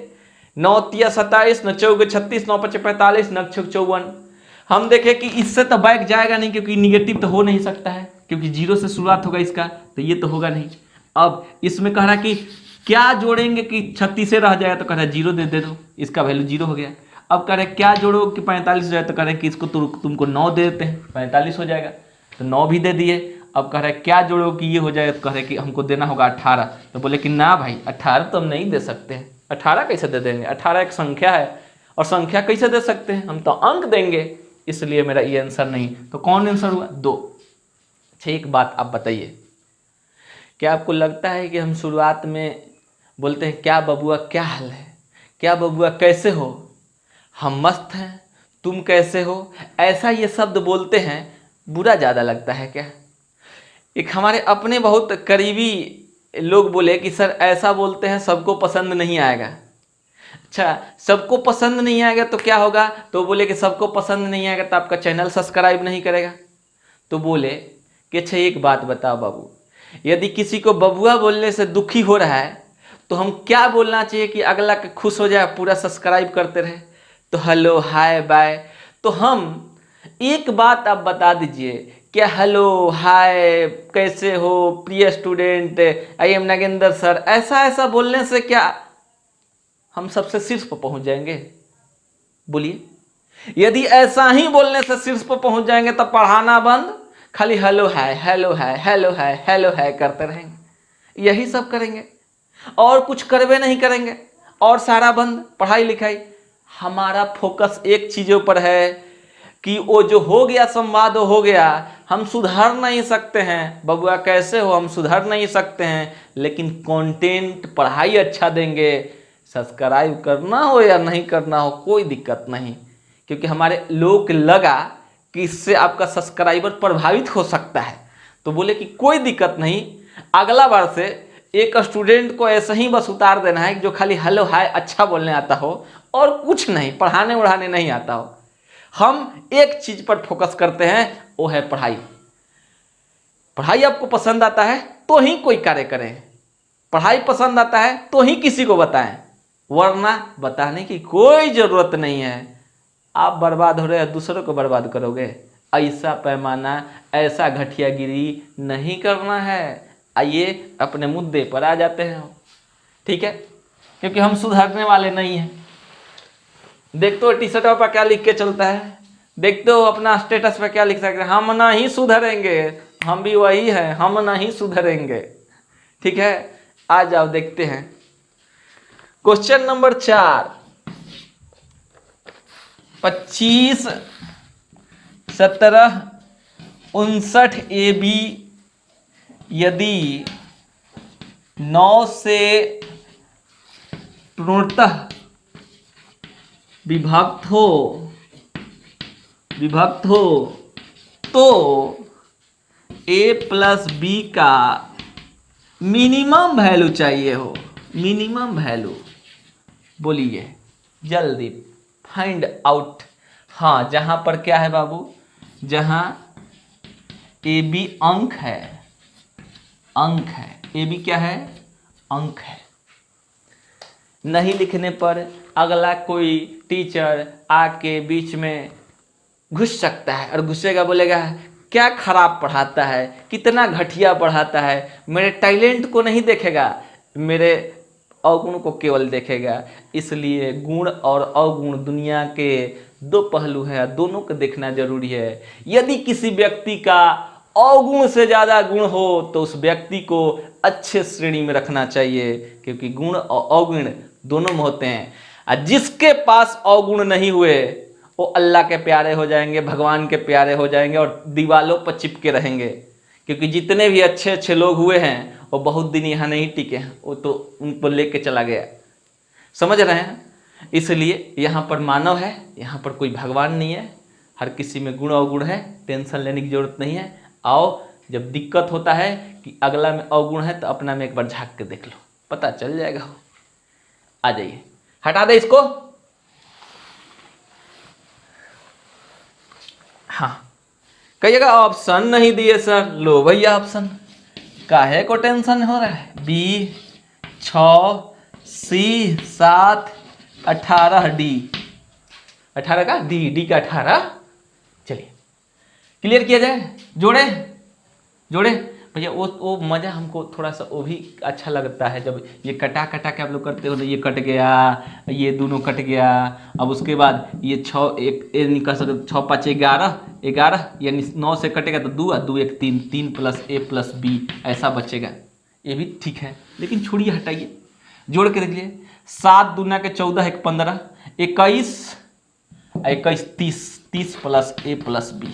Speaker 1: 9 तिया 27, 9 चौके 36, 9 पचे 45, 9 छक 54। हम देखें कि इससे तो बैक जाएगा नहीं क्योंकि निगेटिव तो हो नहीं सकता है, क्योंकि 0 से शुरुआत होगा इसका, तो ये तो होगा नहीं। अब इसमें कह रहा कि क्या जोड़ेंगे कि 36 से रह जाए, तो कह रहा है 0 दे दो, इसका वैल्यू 0 हो गया। अब कह रहे क्या जोड़ो कि 45 हो जाए, तो कह रहे कि इसको तुमको 9 दे देते हैं, 45 हो जाएगा, तो 9 भी दे दिए। अब कह रहे क्या जोड़ो कि ये हो जाएगा, तो कह रहे कि हमको देना होगा 18। तो बोले कि ना भाई 18 तो हम नहीं दे सकते हैं, 18 कैसे दे देंगे, 18 एक संख्या है, और संख्या कैसे दे सकते हैं, हम तो अंक देंगे, इसलिए मेरा ये आंसर नहीं। तो कौन आंसर हुआ, 2। अच्छा एक बात आप बताइए, क्या आपको लगता है कि हम शुरुआत में बोलते हैं क्या बबुआ क्या हाल है, क्या बबुआ कैसे हो, हम मस्त हैं, तुम कैसे हो, ऐसा ये शब्द बोलते हैं, बुरा ज़्यादा लगता है क्या? एक हमारे अपने बहुत करीबी लोग बोले कि सर ऐसा बोलते हैं सबको पसंद नहीं आएगा। अच्छा सबको पसंद नहीं आएगा तो क्या होगा, तो बोले कि सबको पसंद नहीं आएगा तो आपका चैनल सब्सक्राइब नहीं करेगा। तो बोले कि अच्छा एक बात बताओ बाबू, यदि किसी को बबुआ बोलने से दुखी हो रहा है तो हम क्या बोलना चाहिए कि अगला के खुश हो जाए, पूरा सब्सक्राइब करते रहे? तो हेलो हाय बाय। तो हम एक बात आप बता दीजिए, क्या हेलो हाय कैसे हो प्रिय student, I am Nagendra sir, ऐसा बोलने से क्या हम सबसे शीर्ष पर पहुंच जाएंगे? बोलिए, यदि ऐसा ही बोलने से शीर्ष पर पहुंच जाएंगे तो पढ़ाना बंद, खाली hello hi hello hi hello hi hello hi करते रहेंगे, यही सब करेंगे और कुछ करवे नहीं करेंगे, और सारा बंद पढ़ाई लिखाई। हमारा फोकस एक चीज़ों पर है कि वो जो हो गया संवाद हो गया, हम सुधार नहीं सकते हैं, बबुआ कैसे हो हम सुधार नहीं सकते हैं, लेकिन कंटेंट पढ़ाई अच्छा देंगे। सब्सक्राइब करना हो या नहीं करना हो कोई दिक्कत नहीं, क्योंकि हमारे लोग लगा कि इससे आपका सब्सक्राइबर प्रभावित हो सकता है, तो बोले कि कोई दिक्कत नहीं, अगला बार से एक स्टूडेंट को ऐसे ही बस उतार देना है जो खाली हेलो हाय अच्छा बोलने आता हो और कुछ नहीं, पढ़ाने उढ़ाने नहीं आता हो। हम एक चीज पर फोकस करते हैं, वो है पढ़ाई। पढ़ाई आपको पसंद आता है तो ही कोई कार्य करें, पढ़ाई पसंद आता है तो ही किसी को बताएं, वरना बताने की कोई जरूरत नहीं है। आप बर्बाद हो रहे हैं, दूसरों को बर्बाद करोगे, ऐसा पैमाना ऐसा घटियागिरी नहीं करना है। आइए अपने मुद्दे पर आ जाते हैं, ठीक है, क्योंकि हम सुधरने वाले नहीं हैं। देखते हो टी शर्ट पर क्या लिख के चलता है, देखते हो अपना स्टेटस पे क्या लिख सकते हैं, हम नहीं सुधरेंगे, हम भी वही हैं, हम नहीं सुधरेंगे, ठीक है। आ जाओ देखते हैं क्वेश्चन नंबर 4, 25, 17, 59 AB यदि 9 से पूर्णतः विभक्त हो तो a प्लस बी का मिनिमम वैल्यू चाहिए हो। मिनिमम वैल्यू बोलिए जल्दी, फाइंड आउट। हाँ, जहां पर क्या है बाबू, जहां ए बी अंक है, अंक है, ए बी क्या है, अंक है। नहीं लिखने पर अगला कोई टीचर आके बीच में घुस सकता है और घुसेगा, बोलेगा क्या खराब पढ़ाता है, कितना घटिया पढ़ाता है, मेरे टैलेंट को नहीं देखेगा, मेरे अवगुण को केवल देखेगा। इसलिए गुण और अवगुण दुनिया के दो पहलू हैं, दोनों को देखना जरूरी है। यदि किसी व्यक्ति का अवगुण से ज़्यादा गुण हो तो उस व्यक्ति को अच्छे श्रेणी में रखना चाहिए, क्योंकि गुण और अवगुण दोनों में होते हैं। और जिसके पास अवगुण नहीं हुए वो अल्लाह के प्यारे हो जाएंगे, भगवान के प्यारे हो जाएंगे और दीवालों पर चिपके रहेंगे। क्योंकि जितने भी अच्छे अच्छे लोग हुए हैं वो बहुत दिन यहाँ नहीं टिके हैं, वो तो उनको लेके चला गया। समझ रहे हैं? इसलिए यहाँ पर मानव है, यहाँ पर कोई भगवान नहीं है। हर किसी में गुण अवगुण है, टेंशन लेने की जरूरत नहीं है। आओ, जब दिक्कत होता है कि अगला में अवगुण है तो अपना में एक बार झाँक के देख लो, पता चल जाएगा। आ जाइए, हटा दे इसको। हाँ, कहिएगा ऑप्शन नहीं दिए सर। लो भैया ऑप्शन, काहे को टेंशन हो रहा है। बी 6, सी 7, 18, डी 18 का डी का 18। चलिए क्लियर किया जाए। जोड़े भैया, वो मज़ा हमको थोड़ा सा वो भी अच्छा लगता है जब ये कटा के आप लोग करते हो तो ये कट गया, ये दोनों कट गया। अब उसके बाद ये 6 एक निकल सकते, 6 5 11 यानी 9 से कटेगा तो 2 2 1 3, 3 प्लस ए प्लस बी ऐसा बचेगा। ये भी ठीक है, लेकिन छोड़िए, हटाइए, जोड़ के देखिए। 7 दूना के 14, 1 15, 21 21 30, 30 प्लस ए प्लस बी।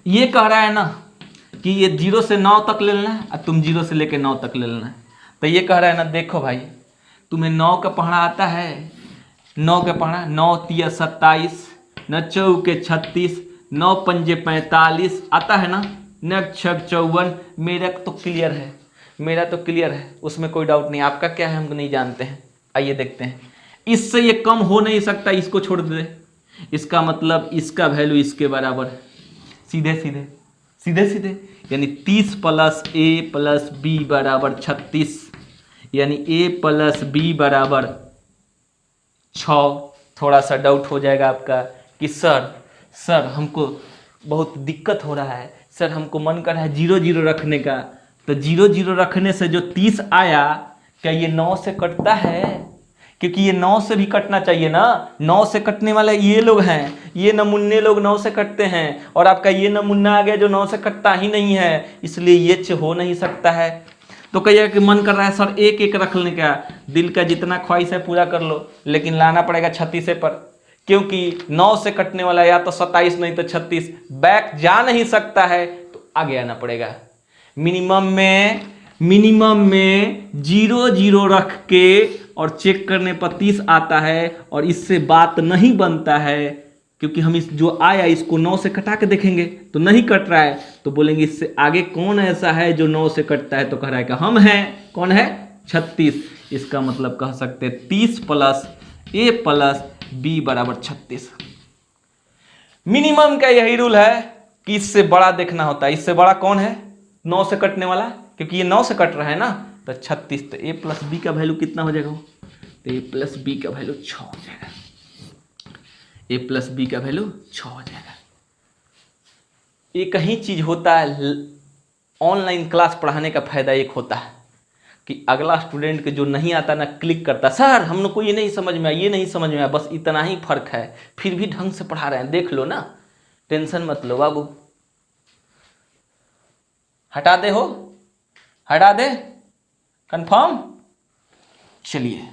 Speaker 1: ये कह रहा है ना कि ये 0 से 9 तक ले लेना है और तुम 0 से लेके 9 तक ले लेना है। तो ये कह रहा है ना, देखो भाई तुम्हें 9 का पढ़ना आता है, 9 का पढ़ना, 9 तिया 27, 9 चौके 36, 9 पंजे 45 आता है ना, 9 छक 54। मेरा तो क्लियर है, मेरा तो क्लियर है, उसमें कोई डाउट नहीं। आपका क्या है हम नहीं जानते हैं। आइए देखते हैं, इससे ये कम हो नहीं सकता, इसको छोड़ दे। इसका मतलब इसका वैल्यू इसके बराबर है, सीधे सीधे यानी 30 प्लस ए प्लस बी बराबर 36, यानी ए प्लस बी बराबर 6। थोड़ा सा डाउट हो जाएगा आपका कि सर हमको बहुत दिक्कत हो रहा है, सर हमको मन कर रहा है 0 0 रखने का। तो 0 0 रखने से जो 30 आया, क्या ये 9 से कटता है? क्योंकि ये 9 से भी कटना चाहिए ना। 9 से कटने वाले ये लोग हैं, ये नमुन्ने लोग 9 से कटते हैं, और आपका ये नमुन्ना आ गया जो 9 से कटता ही नहीं है, इसलिए ये हो नहीं सकता है। तो कहिए कि मन कर रहा है सर एक एक रख लेने का, दिल का जितना ख्वाहिश है पूरा कर लो, लेकिन लाना पड़ेगा 36 पर, क्योंकि 9 से कटने वाला या तो 27 नहीं तो 36 बैक जा नहीं सकता है, तो आगे आना पड़ेगा। मिनिमम में 0 0 रख के और चेक करने पर 30 आता है, और इससे बात नहीं बनता है, क्योंकि हम इस जो आया इसको 9 से कटा के देखेंगे तो नहीं कट रहा है, तो बोलेंगे इससे आगे कौन ऐसा है जो 9 से कटता है, तो कह रहा है कि हम हैं। कौन है? 36। इसका मतलब कह सकते हैं 30 प्लस ए प्लस बी बराबर 36। मिनिमम का यही रूल है कि इससे बड़ा देखना होता है। इससे बड़ा कौन है? 9 से कटने वाला, क्योंकि ये 9 से कट रहा है ना, तो 36। तो ए प्लस बी का वैल्यू कितना हो जाएगा? तो ए प्लस बी का वैल्यू 6 हो जाएगा। ए प्लस बी का वैल्यू 6 हो जाएगा। एक ही चीज होता है ऑनलाइन क्लास पढ़ाने का फायदा, एक होता है कि अगला स्टूडेंट के जो नहीं आता ना क्लिक करता, सर हम लोग को ये नहीं समझ में आया, ये नहीं समझ में आया, बस इतना ही फर्क है, फिर भी ढंग से पढ़ा रहे हैं, देख लो ना, टेंशन मत लो बाबू। हटा दे कंफर्म। चलिए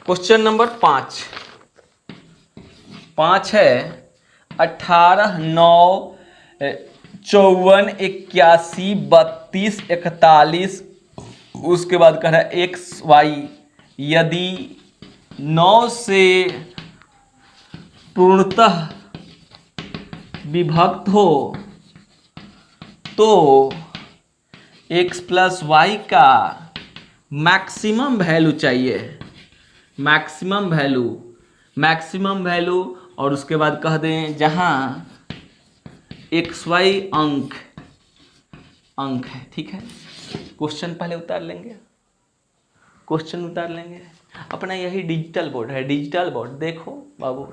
Speaker 1: क्वेश्चन नंबर 5 है 18, 9, 54, 81, 32, 41, उसके बाद कह रहा है एक्स वाई यदि 9 से पूर्णतः विभक्त हो तो x प्लस वाई का मैक्सिमम वैल्यू चाहिए, मैक्सिमम वैल्यू और उसके बाद कह दें जहां एक्स वाई अंक है। ठीक है, क्वेश्चन पहले उतार लेंगे, अपना यही डिजिटल बोर्ड है, डिजिटल बोर्ड देखो बाबू,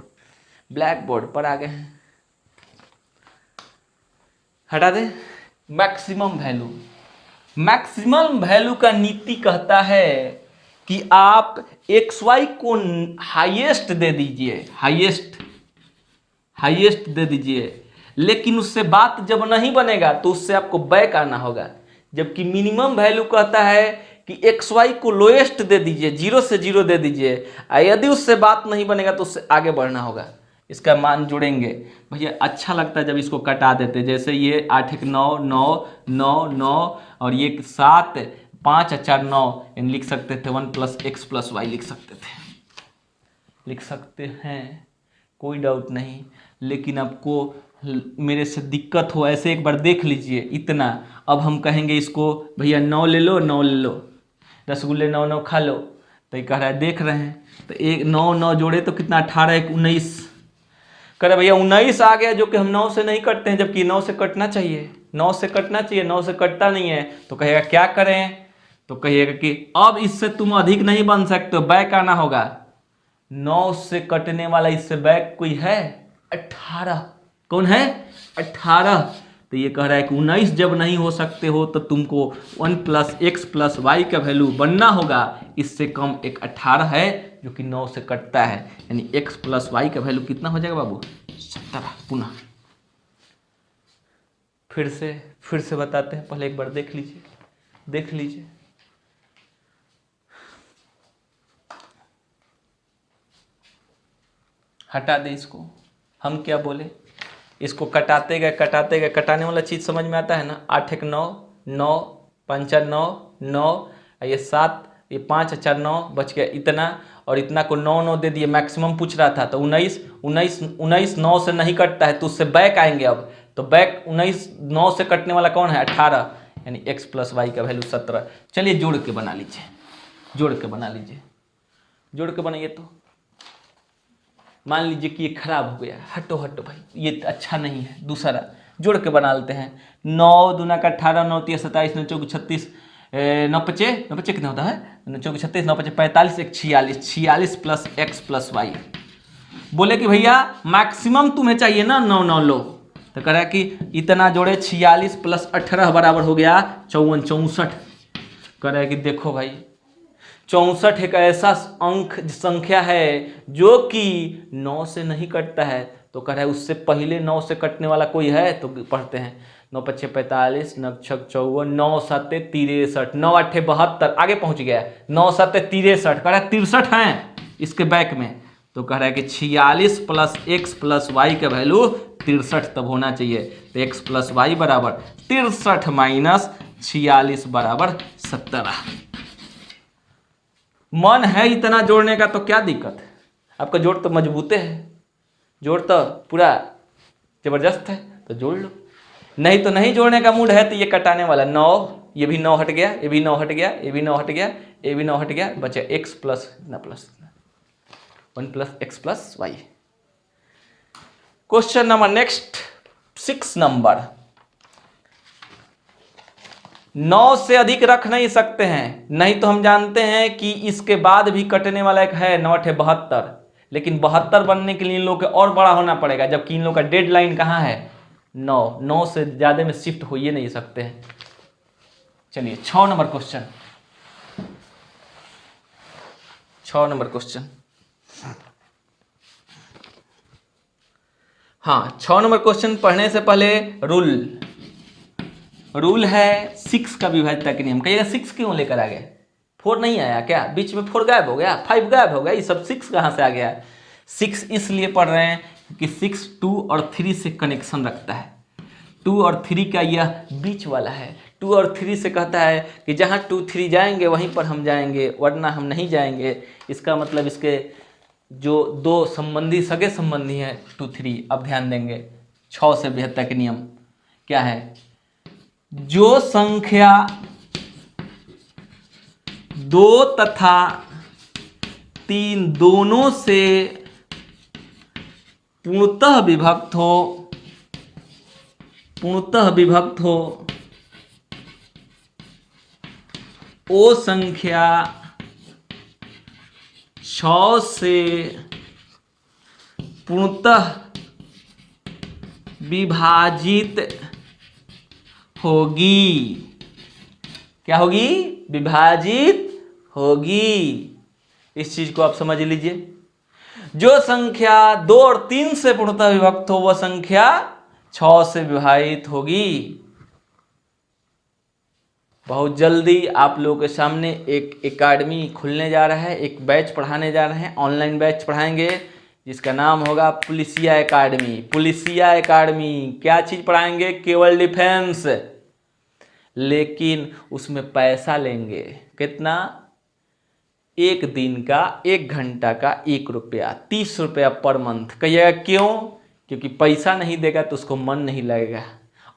Speaker 1: ब्लैक बोर्ड पर आ गए हैं, हटा दे। मैक्सिमम वैल्यू का नीति कहता है कि आप एक्स वाई को हाईएस्ट दे दीजिए, हाईएस्ट दे दीजिए, लेकिन उससे बात जब नहीं बनेगा तो उससे आपको बैक आना होगा। जबकि मिनिमम वैल्यू कहता है कि एक्स वाई को लोएस्ट दे दीजिए, 0 से 0 दे दीजिए, यदि उससे बात नहीं बनेगा तो उससे आगे बढ़ना होगा। इसका मान जुड़ेंगे भैया, अच्छा लगता है जब इसको कटा देते, जैसे ये 8 1 9 9 9 9 और ये 7 5 4 9, लिख सकते थे 1 प्लस एक्स प्लस वाई लिख सकते हैं, कोई डाउट नहीं। लेकिन आपको मेरे से दिक्कत हो ऐसे एक बार देख लीजिए इतना। अब हम कहेंगे इसको भैया 9 ले लो, रसगुल्ले 9 9 खा लो, तो ये कह रहा है देख रहे हैं, तो एक 9 9 जोड़े तो कितना 18 1 19, कह रहे भैया 19 आ गया, जो कि हम 9 से नहीं कटते हैं, जबकि 9 से कटना चाहिए, 9 से कटता नहीं है। तो कहेगा क्या करें, तो कहिएगा कि अब इससे तुम अधिक नहीं बन सकते, बैक आना होगा। 9 से कटने वाला इससे बैक कोई है 18, कौन है 18। तो ये कह रहा है कि 19 जब नहीं हो सकते हो तो तुमको 1 प्लस एक्स प्लस वाई का वैल्यू बनना होगा, इससे कम एक 18 है जो कि 9 से कटता है, यानी x प्लस वाई का वैल्यू कितना हो जाएगा बाबू 17। पुनः फिर से बताते हैं, पहले एक बार देख लीजिए। हटा दे इसको, हम क्या बोले, इसको कटाते गए कटाने वाला चीज़ समझ में आता है ना। 8 1 9 9 5 4 9 9, ये 7 ये 5 4 9 बच गया इतना, और इतना को 9 9 दे दिए, मैक्सिमम पूछ रहा था। तो 19 9 से नहीं कटता है तो उससे बैक आएंगे। अब तो बैक 19 9 से कटने वाला कौन है 18, यानी x प्लस वाई का वैल्यू 17। चलिए जोड़ के बना लीजिए, जोड़ के बनाइए। तो मान लीजिए कि ये खराब हो गया, हटो भाई, ये अच्छा नहीं है, दूसरा जोड़ के बना लेते हैं। 9 दूना का 18, 9 3 27, 9 4 36, 9 5 कितना होता है, 9 4 36, 9 5 45, 1 46 प्लस एक्स प्लस वाई। बोले कि भैया मैक्सिमम तुम्हें चाहिए ना 9 9 लो, तो कह रहा है कि इतना जोड़े 46 प्लस 18 बराबर हो गया 64। कह रहा है कि देखो भाई 64 एक ऐसा अंक संख्या है जो कि 9 से नहीं कटता है। तो कह रहा है उससे पहले 9 से कटने वाला कोई है, तो पढ़ते हैं 9 5 45, 9 6 54, 9 7 63, 9 8 72, आगे पहुंच गया 9 7 63, कह रहा है 63 हैं इसके बैक में। तो कह रहा है कि 46 प्लस एक्स प्लस वाई का वैल्यू 63 तब होना चाहिए। तो एक्स प्लस वाई बराबर 63 माइनस 46 बराबर 17। मन है इतना जोड़ने का तो क्या दिक्कत है, आपका जोड़ तो मजबूते है, जोड़ तो पूरा जबरदस्त है, तो जोड़ लो। नहीं तो नहीं जोड़ने का मूड है तो ये कटाने वाला 9, ये भी 9 हट गया, ये भी 9 हट गया, ये भी 9 हट गया, ये भी 9 हट गया, बचा X plus 1 plus X plus Y. Question number next 6 number. 9 से अधिक रख नहीं सकते हैं, नहीं तो हम जानते हैं कि इसके बाद भी कटने वाला एक है 9 8 72, लेकिन 72 बनने के लिए इन लोग के और बड़ा होना पड़ेगा, जबकि इन लोग का डेडलाइन कहाँ है 9 से ज़्यादा में शिफ्ट हो ही नहीं सकते हैं। चलिए 6 नंबर क्वेश्चन, 6 नंबर क्वेश्चन। हाँ 6 नंबर क्वेश्चन पढ़ने से पहले रूल है 6 का विभाज्यता के नियम। कहिएगा 6 क्यों लेकर आ गए, 4 नहीं आया क्या? बीच में 4 गायब हो गया, 5 गायब हो गया, ये सब 6 कहाँ से आ गया? 6 इसलिए पढ़ रहे हैं कि 6 2 और 3 से कनेक्शन रखता है। 2 और 3 का यह बीच वाला है। 2 और 3 से कहता है कि जहाँ 2 3 जाएंगे वहीं पर हम जाएंगे, वरना हम नहीं जाएंगे। इसका मतलब इसके जो दो संबंधी, सगे संबंधी हैं 2 3, अब ध्यान देंगे 6 से 72 के नियम क्या है? जो संख्या 2 तथा 3 दोनों से पूर्णतः विभक्त हो वो संख्या 6 से पूर्णतः विभाजित होगी। क्या होगी? विभाजित होगी। इस चीज को आप समझ लीजिए। जो संख्या 2 और 3 से पूर्णतः विभक्त हो वह संख्या 6 से विभाजित होगी। बहुत जल्दी आप लोगों के सामने एक एकेडमी खुलने जा रहा है, एक बैच पढ़ाने जा रहे हैं, ऑनलाइन बैच पढ़ाएंगे जिसका नाम होगा पुलिसिया एकेडमी। पुलिसिया एकेडमी क्या चीज पढ़ाएंगे? केवल डिफेंस, लेकिन उसमें पैसा लेंगे। कितना? 1 दिन का, 1 घंटा का 1 रुपया, 30 रुपया पर मंथ। कहिएगा क्यों? क्योंकि पैसा नहीं देगा तो उसको मन नहीं लगेगा,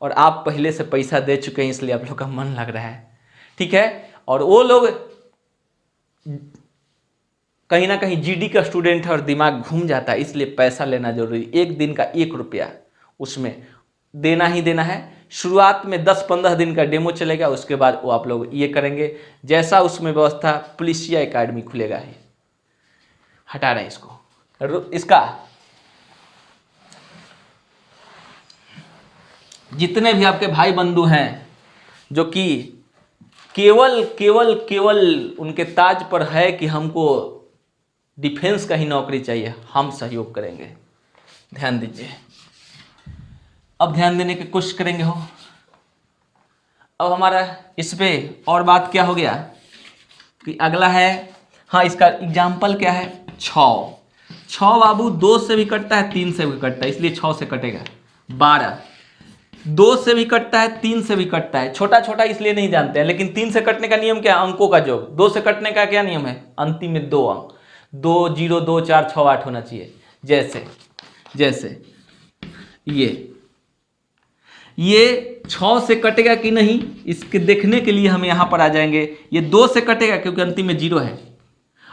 Speaker 1: और आप पहले से पैसा दे चुके हैं इसलिए आप लोग का मन लग रहा है। ठीक है? और वो लोग कहीं ना कहीं जीडी का स्टूडेंट है और दिमाग घूम जाता है, इसलिए पैसा लेना जरूरी। 1 दिन का 1 रुपया उसमें देना ही देना है। शुरुआत में 10-15 दिन का डेमो चलेगा, उसके बाद वो आप लोग ये करेंगे जैसा उसमें व्यवस्था। पुलिसिया एकेडमी खुलेगा ही। हटा रहे हैं इसको। इसका जितने भी आपके भाई बंधु हैं जो कि केवल उनके ताज पर है कि हमको डिफेंस का ही नौकरी चाहिए, हम सहयोग करेंगे। ध्यान दीजिए। अब ध्यान देने की कोशिश करेंगे हो। अब हमारा इस पे और बात क्या हो गया कि अगला है, हाँ, इसका एग्जाम्पल क्या है? 6 बाबू 2 से भी कटता है, 3 से भी कटता है, इसलिए 6 से कटेगा। 12 2 से भी कटता है, 3 से भी कटता है। छोटा छोटा इसलिए नहीं जानते हैं, लेकिन 3 से कटने का नियम क्या है? अंकों का योग। 2 से कटने का क्या नियम है? अंतिम में 2 अंक, 2 0 2 4 6 8 होना चाहिए। जैसे ये 6 से कटेगा कि नहीं, इसके देखने के लिए हम यहां पर आ जाएंगे। ये 2 से कटेगा क्योंकि अंतिम में 0 है,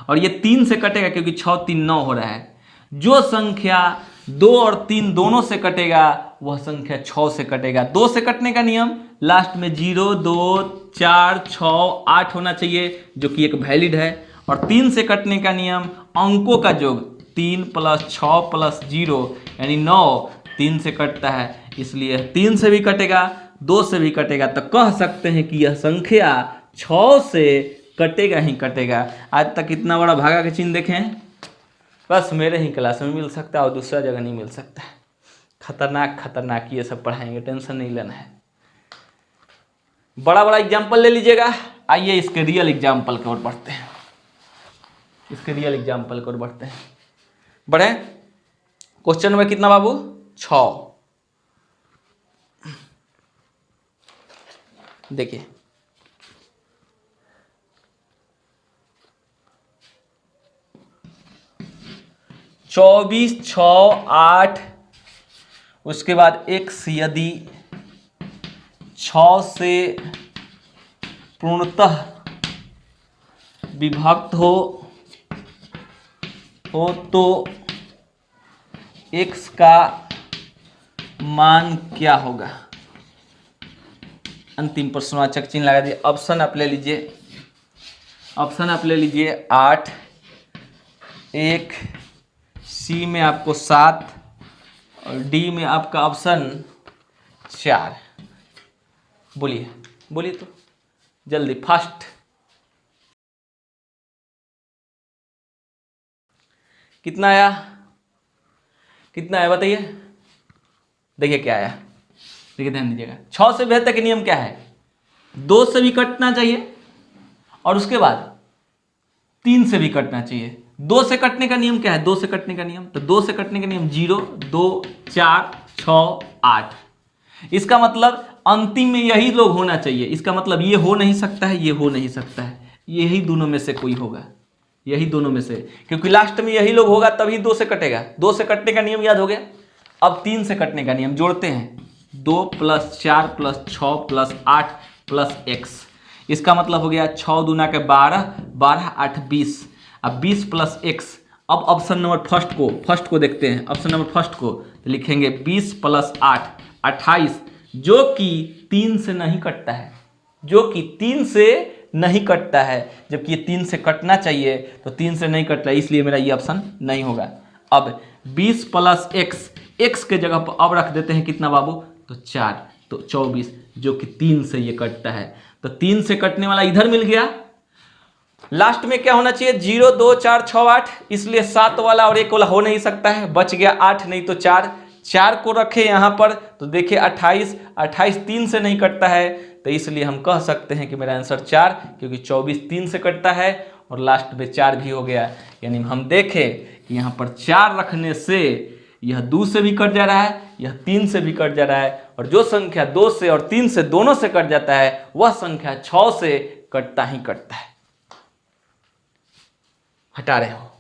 Speaker 1: और ये 3 से कटेगा क्योंकि 6 3 9 हो रहा है। जो संख्या 2 और 3 दोनों से कटेगा वह संख्या 6 से कटेगा। 2 से कटने का नियम लास्ट में 0 2 4 6 8 होना चाहिए, जो कि एक वैलिड है। और 3 से कटने का नियम अंकों का योग, 3 + 6 + 0 यानी 9, 3 से कटता है, इसलिए 3 से भी कटेगा, 2 से भी कटेगा। तो कह सकते हैं कि यह संख्या 6 से कटेगा ही कटेगा। आज तक इतना बड़ा भागा का चिन्ह देखें, बस मेरे ही क्लास में मिल सकता है और दूसरा जगह नहीं मिल सकता। खतरनाक ये सब पढ़ाएंगे, टेंशन नहीं लेना है। बड़ा एग्जाम्पल ले लीजिएगा। आइए इसके रियल एग्जाम्पल की ओर बढ़ते हैं। बढ़े। क्वेश्चन नंबर कितना बाबू? 6। देखिए, चौबीस 6 8, उसके बाद x यदि 6 से पूर्णतः विभक्त हो तो x का मान क्या होगा? अंतिम प्रश्नवाचक चिन्ह लगा दिए। ऑप्शन आप ले लीजिए 8, 1, सी में आपको 7 और डी में आपका ऑप्शन 4। बोलिए तो जल्दी, फास्ट। कितना आया बताइए। देखिए क्या आया, देखिए ध्यान दीजिएगा। 6 से 72 के नियम क्या है? 2 से भी कटना चाहिए, और उसके बाद 3 से भी कटना चाहिए। 2 से कटने का नियम क्या है? 2 से कटने का नियम, तो 2 से कटने का नियम 0, 2, 4, 6, 8। इसका मतलब अंतिम में यही लोग होना चाहिए। इसका मतलब ये हो नहीं सकता है, ये हो नहीं सकता है, यही दोनों में से कोई होगा, यही दोनों में से, क्योंकि लास्ट में यही लोग होगा तभी 2 से कटेगा। 2 से कटने का नियम याद हो गया। अब 3 से कटने का नियम जोड़ते हैं। 2 + 4 + 6 + 8 + x। इसका मतलब हो गया 6 दूना के 12, 12 8 20। अब 20 + x। अब ऑप्शन नंबर फर्स्ट को देखते हैं। ऑप्शन नंबर फर्स्ट को तो लिखेंगे 20 + 8 28, जो कि 3 से नहीं कटता है, जो कि 3 से नहीं कटता है, जबकि ये 3 से कटना चाहिए, तो 3 से नहीं कटता है, इसलिए मेरा ये ऑप्शन नहीं होगा। अब 20 + x, x के जगह पर अब रख देते हैं कितना बाबू? तो 4, तो 24, जो कि 3 से ये कटता है। तो 3 से कटने वाला इधर मिल गया। लास्ट में क्या होना चाहिए? 0, 2, 4, 6, 8, इसलिए 7 वाला और 1 वाला हो नहीं सकता है, बच गया 8, नहीं तो 4। 4 को रखे यहाँ पर तो देखिए 28, 28 3 से नहीं कटता है, तो इसलिए हम कह सकते हैं कि मेरा आंसर 4, क्योंकि 24 3 से कटता है और लास्ट में 4 भी हो गया। यानी हम देखें कि यहाँ पर 4 रखने से यह 2 से भी कट जा रहा है, यह 3 से भी कट जा रहा है, और जो संख्या 2 से और 3 से दोनों से कट जाता है वह संख्या 6 से कटता ही कटता है। हटा रहे हो।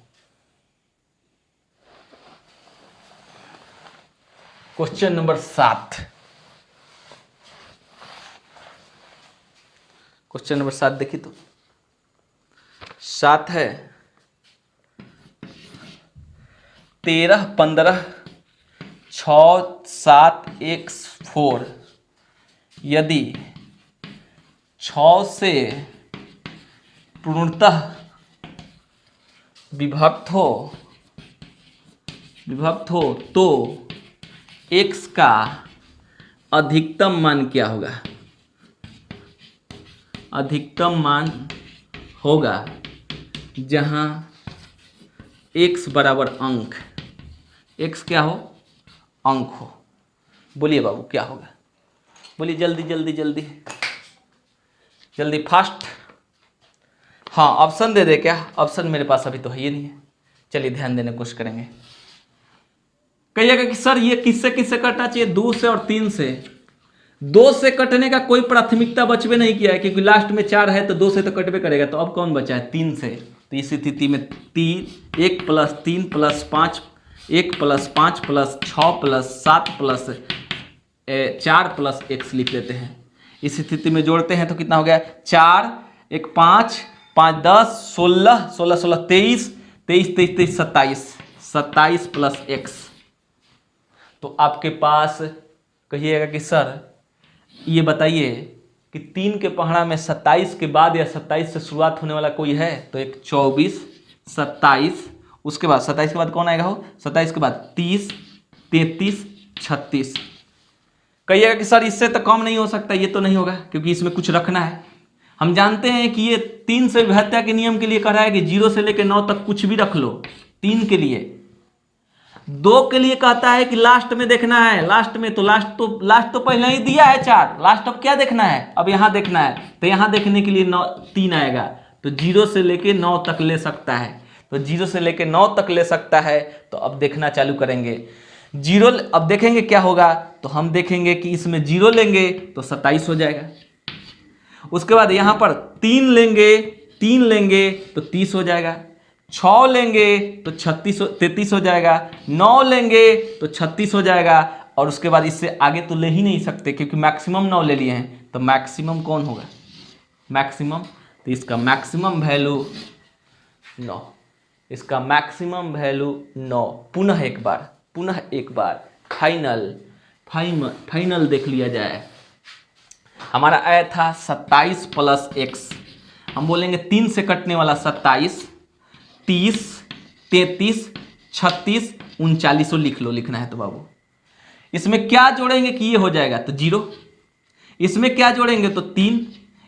Speaker 1: Question number 7। क्वेश्चन नंबर 7 देखिए तो 7 है 13, 15, 6, 7, x 4 यदि 6 से पूर्णतः विभक्त हो तो x का अधिकतम मान क्या होगा? अधिकतम मान होगा जहां x बराबर अंक, x क्या हो? अंक हो। बोलिए बाबू क्या होगा? बोलिए जल्दी जल्दी जल्दी जल्दी, फास्ट। हाँ ऑप्शन दे दे क्या? ऑप्शन मेरे पास अभी तो है ही नहीं है। चलिए ध्यान देने की कोशिश करेंगे। कहिएगा कि सर ये किससे किससे कटना चाहिए? 2 से और 3 से। 2 से कटने का कोई प्राथमिकता बचबे नहीं किया है, क्योंकि लास्ट में 4 है तो 2 से तो कटबे करेगा। तो अब कौन बचा है? 3 से। तो इस स्थिति में 1 + 3 + 5, 1 + 5 + 6 + 7 + 4 + x लिख लेते हैं। इस स्थिति में जोड़ते हैं तो कितना हो गया? 4, 1 5, 5 10, 16, 16 16 23, 23 23 23 27, 27 + x। तो आपके पास कहिएगा कि सर ये बताइए कि 3 के पहाड़ा में 27 के बाद या 27 से शुरुआत होने वाला कोई है? तो एक 24, 27, उसके बाद 27 के बाद कौन आएगा हो? 27 के बाद 30, 33, 36। कहिएगा कि सर इससे तो कम नहीं हो सकता। ये तो नहीं होगा, क्योंकि इसमें कुछ रखना है। हम जानते हैं कि ये 3 से विभक्त्या के नियम के लिए कह रहा है कि 0 से लेकर 9 तक कुछ भी रख लो। 3 के लिए, 2 के लिए कहता है कि लास्ट में देखना है। लास्ट में तो लास्ट तो पहले ही दिया है 4, लास्ट अब क्या देखना है? अब यहां देखना है। तो यहां देखने के लिए 9 3 आएगा, तो 0 से लेके 9 तक ले सकता है। तो 0 से लेके 9 तक ले सकता है। तो अब देखना चालू करेंगे। 0 अब देखेंगे क्या होगा। तो हम देखेंगे कि इसमें 0 लेंगे तो 27 हो जाएगा। उसके बाद यहां पर 3 लेंगे तो 30 हो जाएगा। 6 लेंगे तो 33 हो जाएगा। 9 लेंगे तो 36 हो जाएगा। और उसके बाद इससे आगे तो ले ही नहीं सकते, क्योंकि मैक्सिमम 9 ले लिए हैं। तो मैक्सिमम कौन होगा? मैक्सिमम, तो इसका मैक्सिमम वैल्यू 9। इसका मैक्सिमम वैल्यू 9। पुनः एक बार फाइनल देख लिया जाए। हमारा आया था 27 + x। हम बोलेंगे 3 से कटने वाला 27, 30, 33, 36, 39 लिख लो। लिखना है तो बाबू इसमें क्या जोड़ेंगे कि ये हो जाएगा? तो 0। इसमें क्या जोड़ेंगे? तो 3।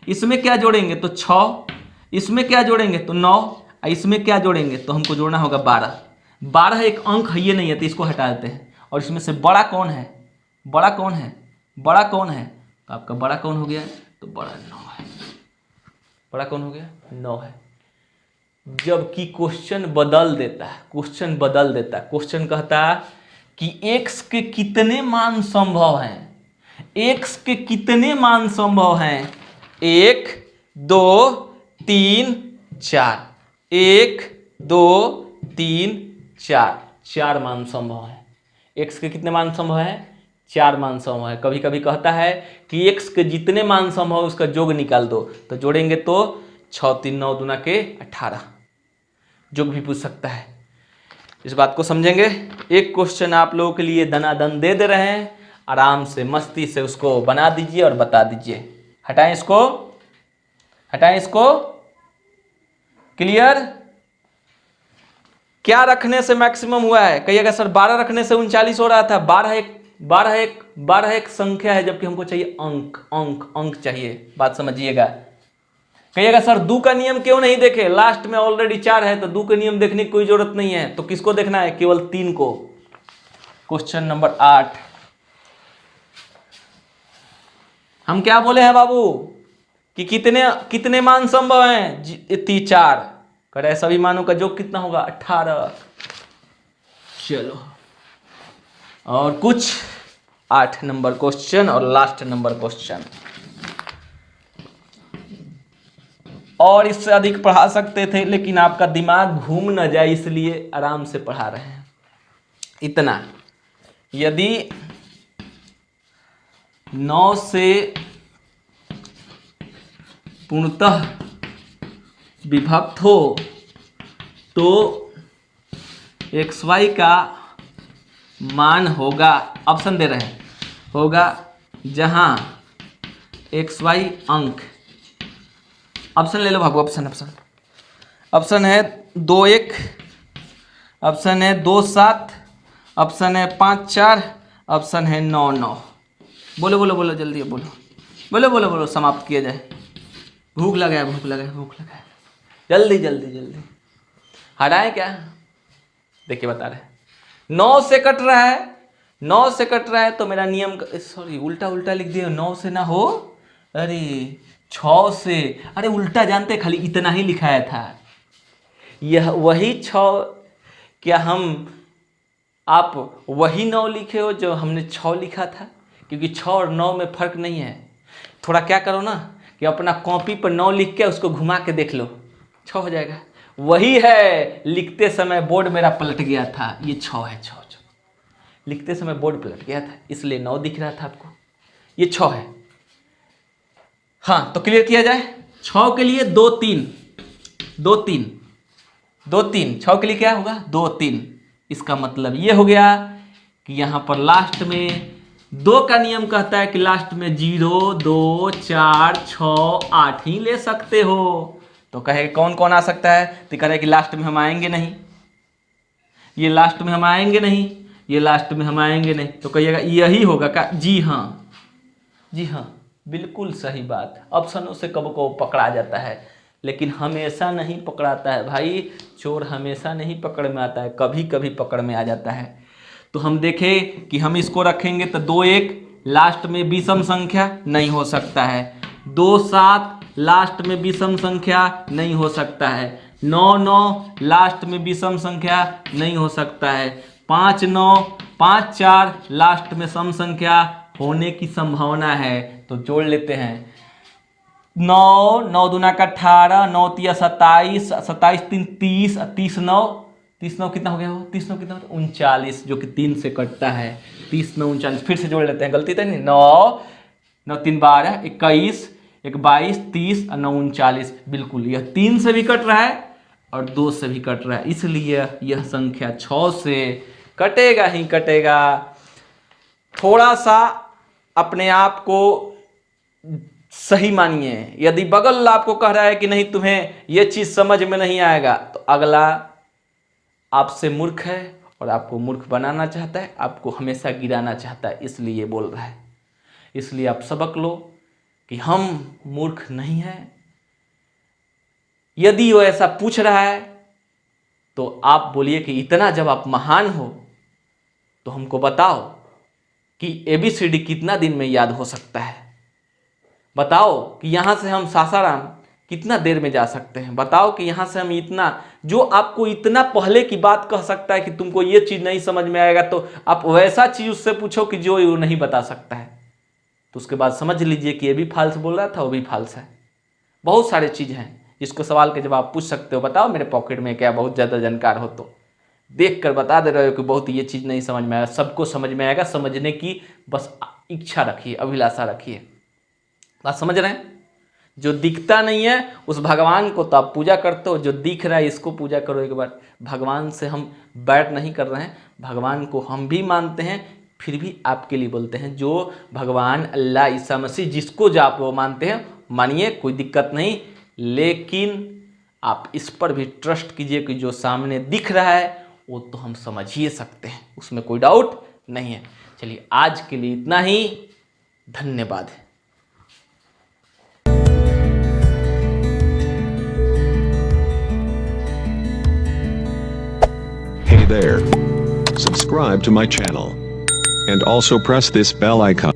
Speaker 1: इसमें क्या जोड़ेंगे? तो 6। इसमें क्या जोड़ेंगे? तो 9। इसमें क्या जोड़ेंगे? तो हमको जोड़ना होगा 12। 12 एक अंक है, ये नहीं है, तो इसको हटा देते हैं। और इसमें से बड़ा कौन है? बड़ा कौन है? तो आपका बड़ा कौन हो गया? तो बड़ा 9 है। बड़ा कौन हो गया? 9 है। जबकि क्वेश्चन बदल देता है, क्वेश्चन बदल देता है। क्वेश्चन कहता है कि x के कितने मान संभव हैं, x के कितने मान संभव हैं, 1 2 3 4, 1 2 3 4, 4 मान संभव है। x के कितने मान संभव है, 4 मान संभव है। कभी कभी कहता है कि x के जितने मान संभव है उसका योग निकाल दो, तो जोड़ेंगे तो 6 3 9 दूना के 18, योग भी पूछ सकता है। इस बात को समझेंगे। एक क्वेश्चन आप लोगों के लिए दनादन दे रहे हैं, आराम से मस्ती से उसको बना दीजिए और बता दीजिए। हटाएं इसको, हटाएं इसको। क्लियर? क्या रखने से मैक्सिमम हुआ है? कहिएगा सर 12 रखने से 39 हो रहा था। 12 एक संख्या है, जबकि हमको चाहिए अंक, अंक अंक चाहिए। बात समझिएगा। कहिएगा सर 2 का नियम क्यों नहीं देखे, लास्ट में ऑलरेडी 4 है तो 2 का नियम देखने की कोई जरूरत नहीं है। तो किसको देखना है? केवल 3 को। क्वेश्चन नंबर 8 हम क्या बोले हैं बाबू कि कितने मान संभव हैं? 4 करे, सभी मानों का योग कितना होगा? 18। चलो और कुछ 8 नंबर क्वेश्चन और लास्ट नंबर क्वेश्चन। और इससे अधिक पढ़ा सकते थे, लेकिन आपका दिमाग घूम न जाए इसलिए आराम से पढ़ा रहे हैं। इतना, यदि 9 से पूर्णतः विभक्त हो तो xy का मान होगा, ऑप्शन दे रहे हैं, होगा जहां xy अंक, ऑप्शन ले लो बाबू, ऑप्शन है 2 1, ऑप्शन है 2 7, ऑप्शन है 5 4, ऑप्शन है 9 9। बोलो बोलो बोलो, जल्दी बोलो, बोलो बोलो बोलो, समाप्त किया जाए। भूख लगा है, भूख लगा है, भूख लगा है, जल्दी जल्दी जल्दी। हटाए क्या? देखिए बता रहे 9 से कट रहा है, 9 से कट रहा है तो मेरा नियम, सॉरी उल्टा उल्टा लिख दिया। 9 से ना हो, अरे 6 से, अरे उल्टा जानते, खाली इतना ही लिखाया था। यह वही 6, क्या आप वही 9 लिखे हो जो हमने 6 लिखा था? क्योंकि 6 और 9 में फर्क नहीं है। थोड़ा क्या करो ना कि अपना कॉपी पर 9 लिख के उसको घुमा के देख लो, 6 हो जाएगा। वही है, लिखते समय बोर्ड मेरा पलट गया था, ये 6 है, 6 लिखते समय बोर्ड पलट गया था, इसलिए 9 दिख रहा था आपको, ये 6 है। हाँ तो क्लियर किया जाए। 6 के लिए 2 3 2 3 2 3, 6 के लिए क्या होगा? 2 3। इसका मतलब ये हो गया कि यहां पर लास्ट में 2 का नियम कहता है कि लास्ट में 0 2 4 6 8 ही ले सकते हो। तो कहे कौन कौन आ सकता है? तो कह रहे कि लास्ट में हम आएंगे नहीं, ये लास्ट में हम आएंगे नहीं, ये लास्ट में हम आएंगे नहीं, तो कहिएगा यही होगा क्या? जी हाँ, जी हाँ, बिल्कुल सही बात। ऑप्शनों से कब को पकड़ा जाता है, लेकिन हमेशा नहीं पकड़ाता है भाई। चोर हमेशा नहीं पकड़ में आता है, कभी कभी पकड़ में आ जाता है। तो हम देखें कि हम इसको रखेंगे तो 2 1 लास्ट में विषम संख्या नहीं हो सकता है, 2 7 लास्ट में विषम संख्या नहीं हो सकता है, 9 9 लास्ट में विषम संख्या नहीं हो सकता है, 5 9 5 4 लास्ट में सम संख्या होने की संभावना है। तो जोड़ लेते हैं, 9 9 दूना का 18, 9 तिया 27, 27 3 30, 30 9 कितना हो गया? वो 30 9 कितना होता है? 39, जो कि 3 से कटता है। 30 9 39, फिर से जोड़ लेते हैं, गलती तो नहीं। 9 9 3 12, 21 1 22 30 और 9 39, बिल्कुल यह 3 से भी कट रहा है और 2 से भी कट रहा है, इसलिए यह संख्या 6 से कटेगा ही कटेगा। थोड़ा सा अपने आप को सही मानिए। यदि बगल आपको कह रहा है कि नहीं तुम्हें यह चीज समझ में नहीं आएगा, तो अगला आपसे मूर्ख है और आपको मूर्ख बनाना चाहता है, आपको हमेशा गिराना चाहता है, इसलिए बोल रहा है। इसलिए आप सबक लो कि हम मूर्ख नहीं हैं। यदि वो ऐसा पूछ रहा है तो आप बोलिए कि इतना जब आप महान हो तो हमको बताओ कि ABCD कितना दिन में याद हो सकता है। बताओ कि यहां से हम सासाराम कितना देर में जा सकते हैं? बताओ कि यहाँ से हम इतना, जो आपको इतना पहले की बात कह सकता है कि तुमको ये चीज़ नहीं समझ में आएगा, तो आप वैसा चीज़ उससे पूछो कि जो वो नहीं बता सकता है, तो उसके बाद समझ लीजिए कि ये भी फाल्स बोल रहा था, वो भी फाल्स है। बहुत सारे चीज़ हैं जिसको सवाल के जवाब पूछ सकते हो। बताओ मेरे पॉकेट में क्या, बहुत ज़्यादा जानकार हो तो देख कर बता दे रहे हो कि बहुत ये चीज़ नहीं समझ में आएगा। सबको समझ में आएगा, समझने की बस इच्छा रखिए, अभिलाषा रखिए। बात समझ रहे हैं? जो दिखता नहीं है उस भगवान को तो आप पूजा करते हो, जो दिख रहा है इसको पूजा करो एक बार। भगवान से हम बैट नहीं कर रहे हैं, भगवान को हम भी मानते हैं, फिर भी आपके लिए बोलते हैं। जो भगवान, अल्लाह, ईसा मसीह, जिसको जो आप वो मानते हैं मानिए, कोई दिक्कत नहीं, लेकिन आप इस पर भी ट्रस्ट कीजिए कि जो सामने दिख रहा है वो तो हम समझ ही सकते हैं, उसमें कोई डाउट नहीं है। चलिए आज के लिए इतना ही, धन्यवाद।
Speaker 2: Hey there. Subscribe to my channel. And also press this bell icon.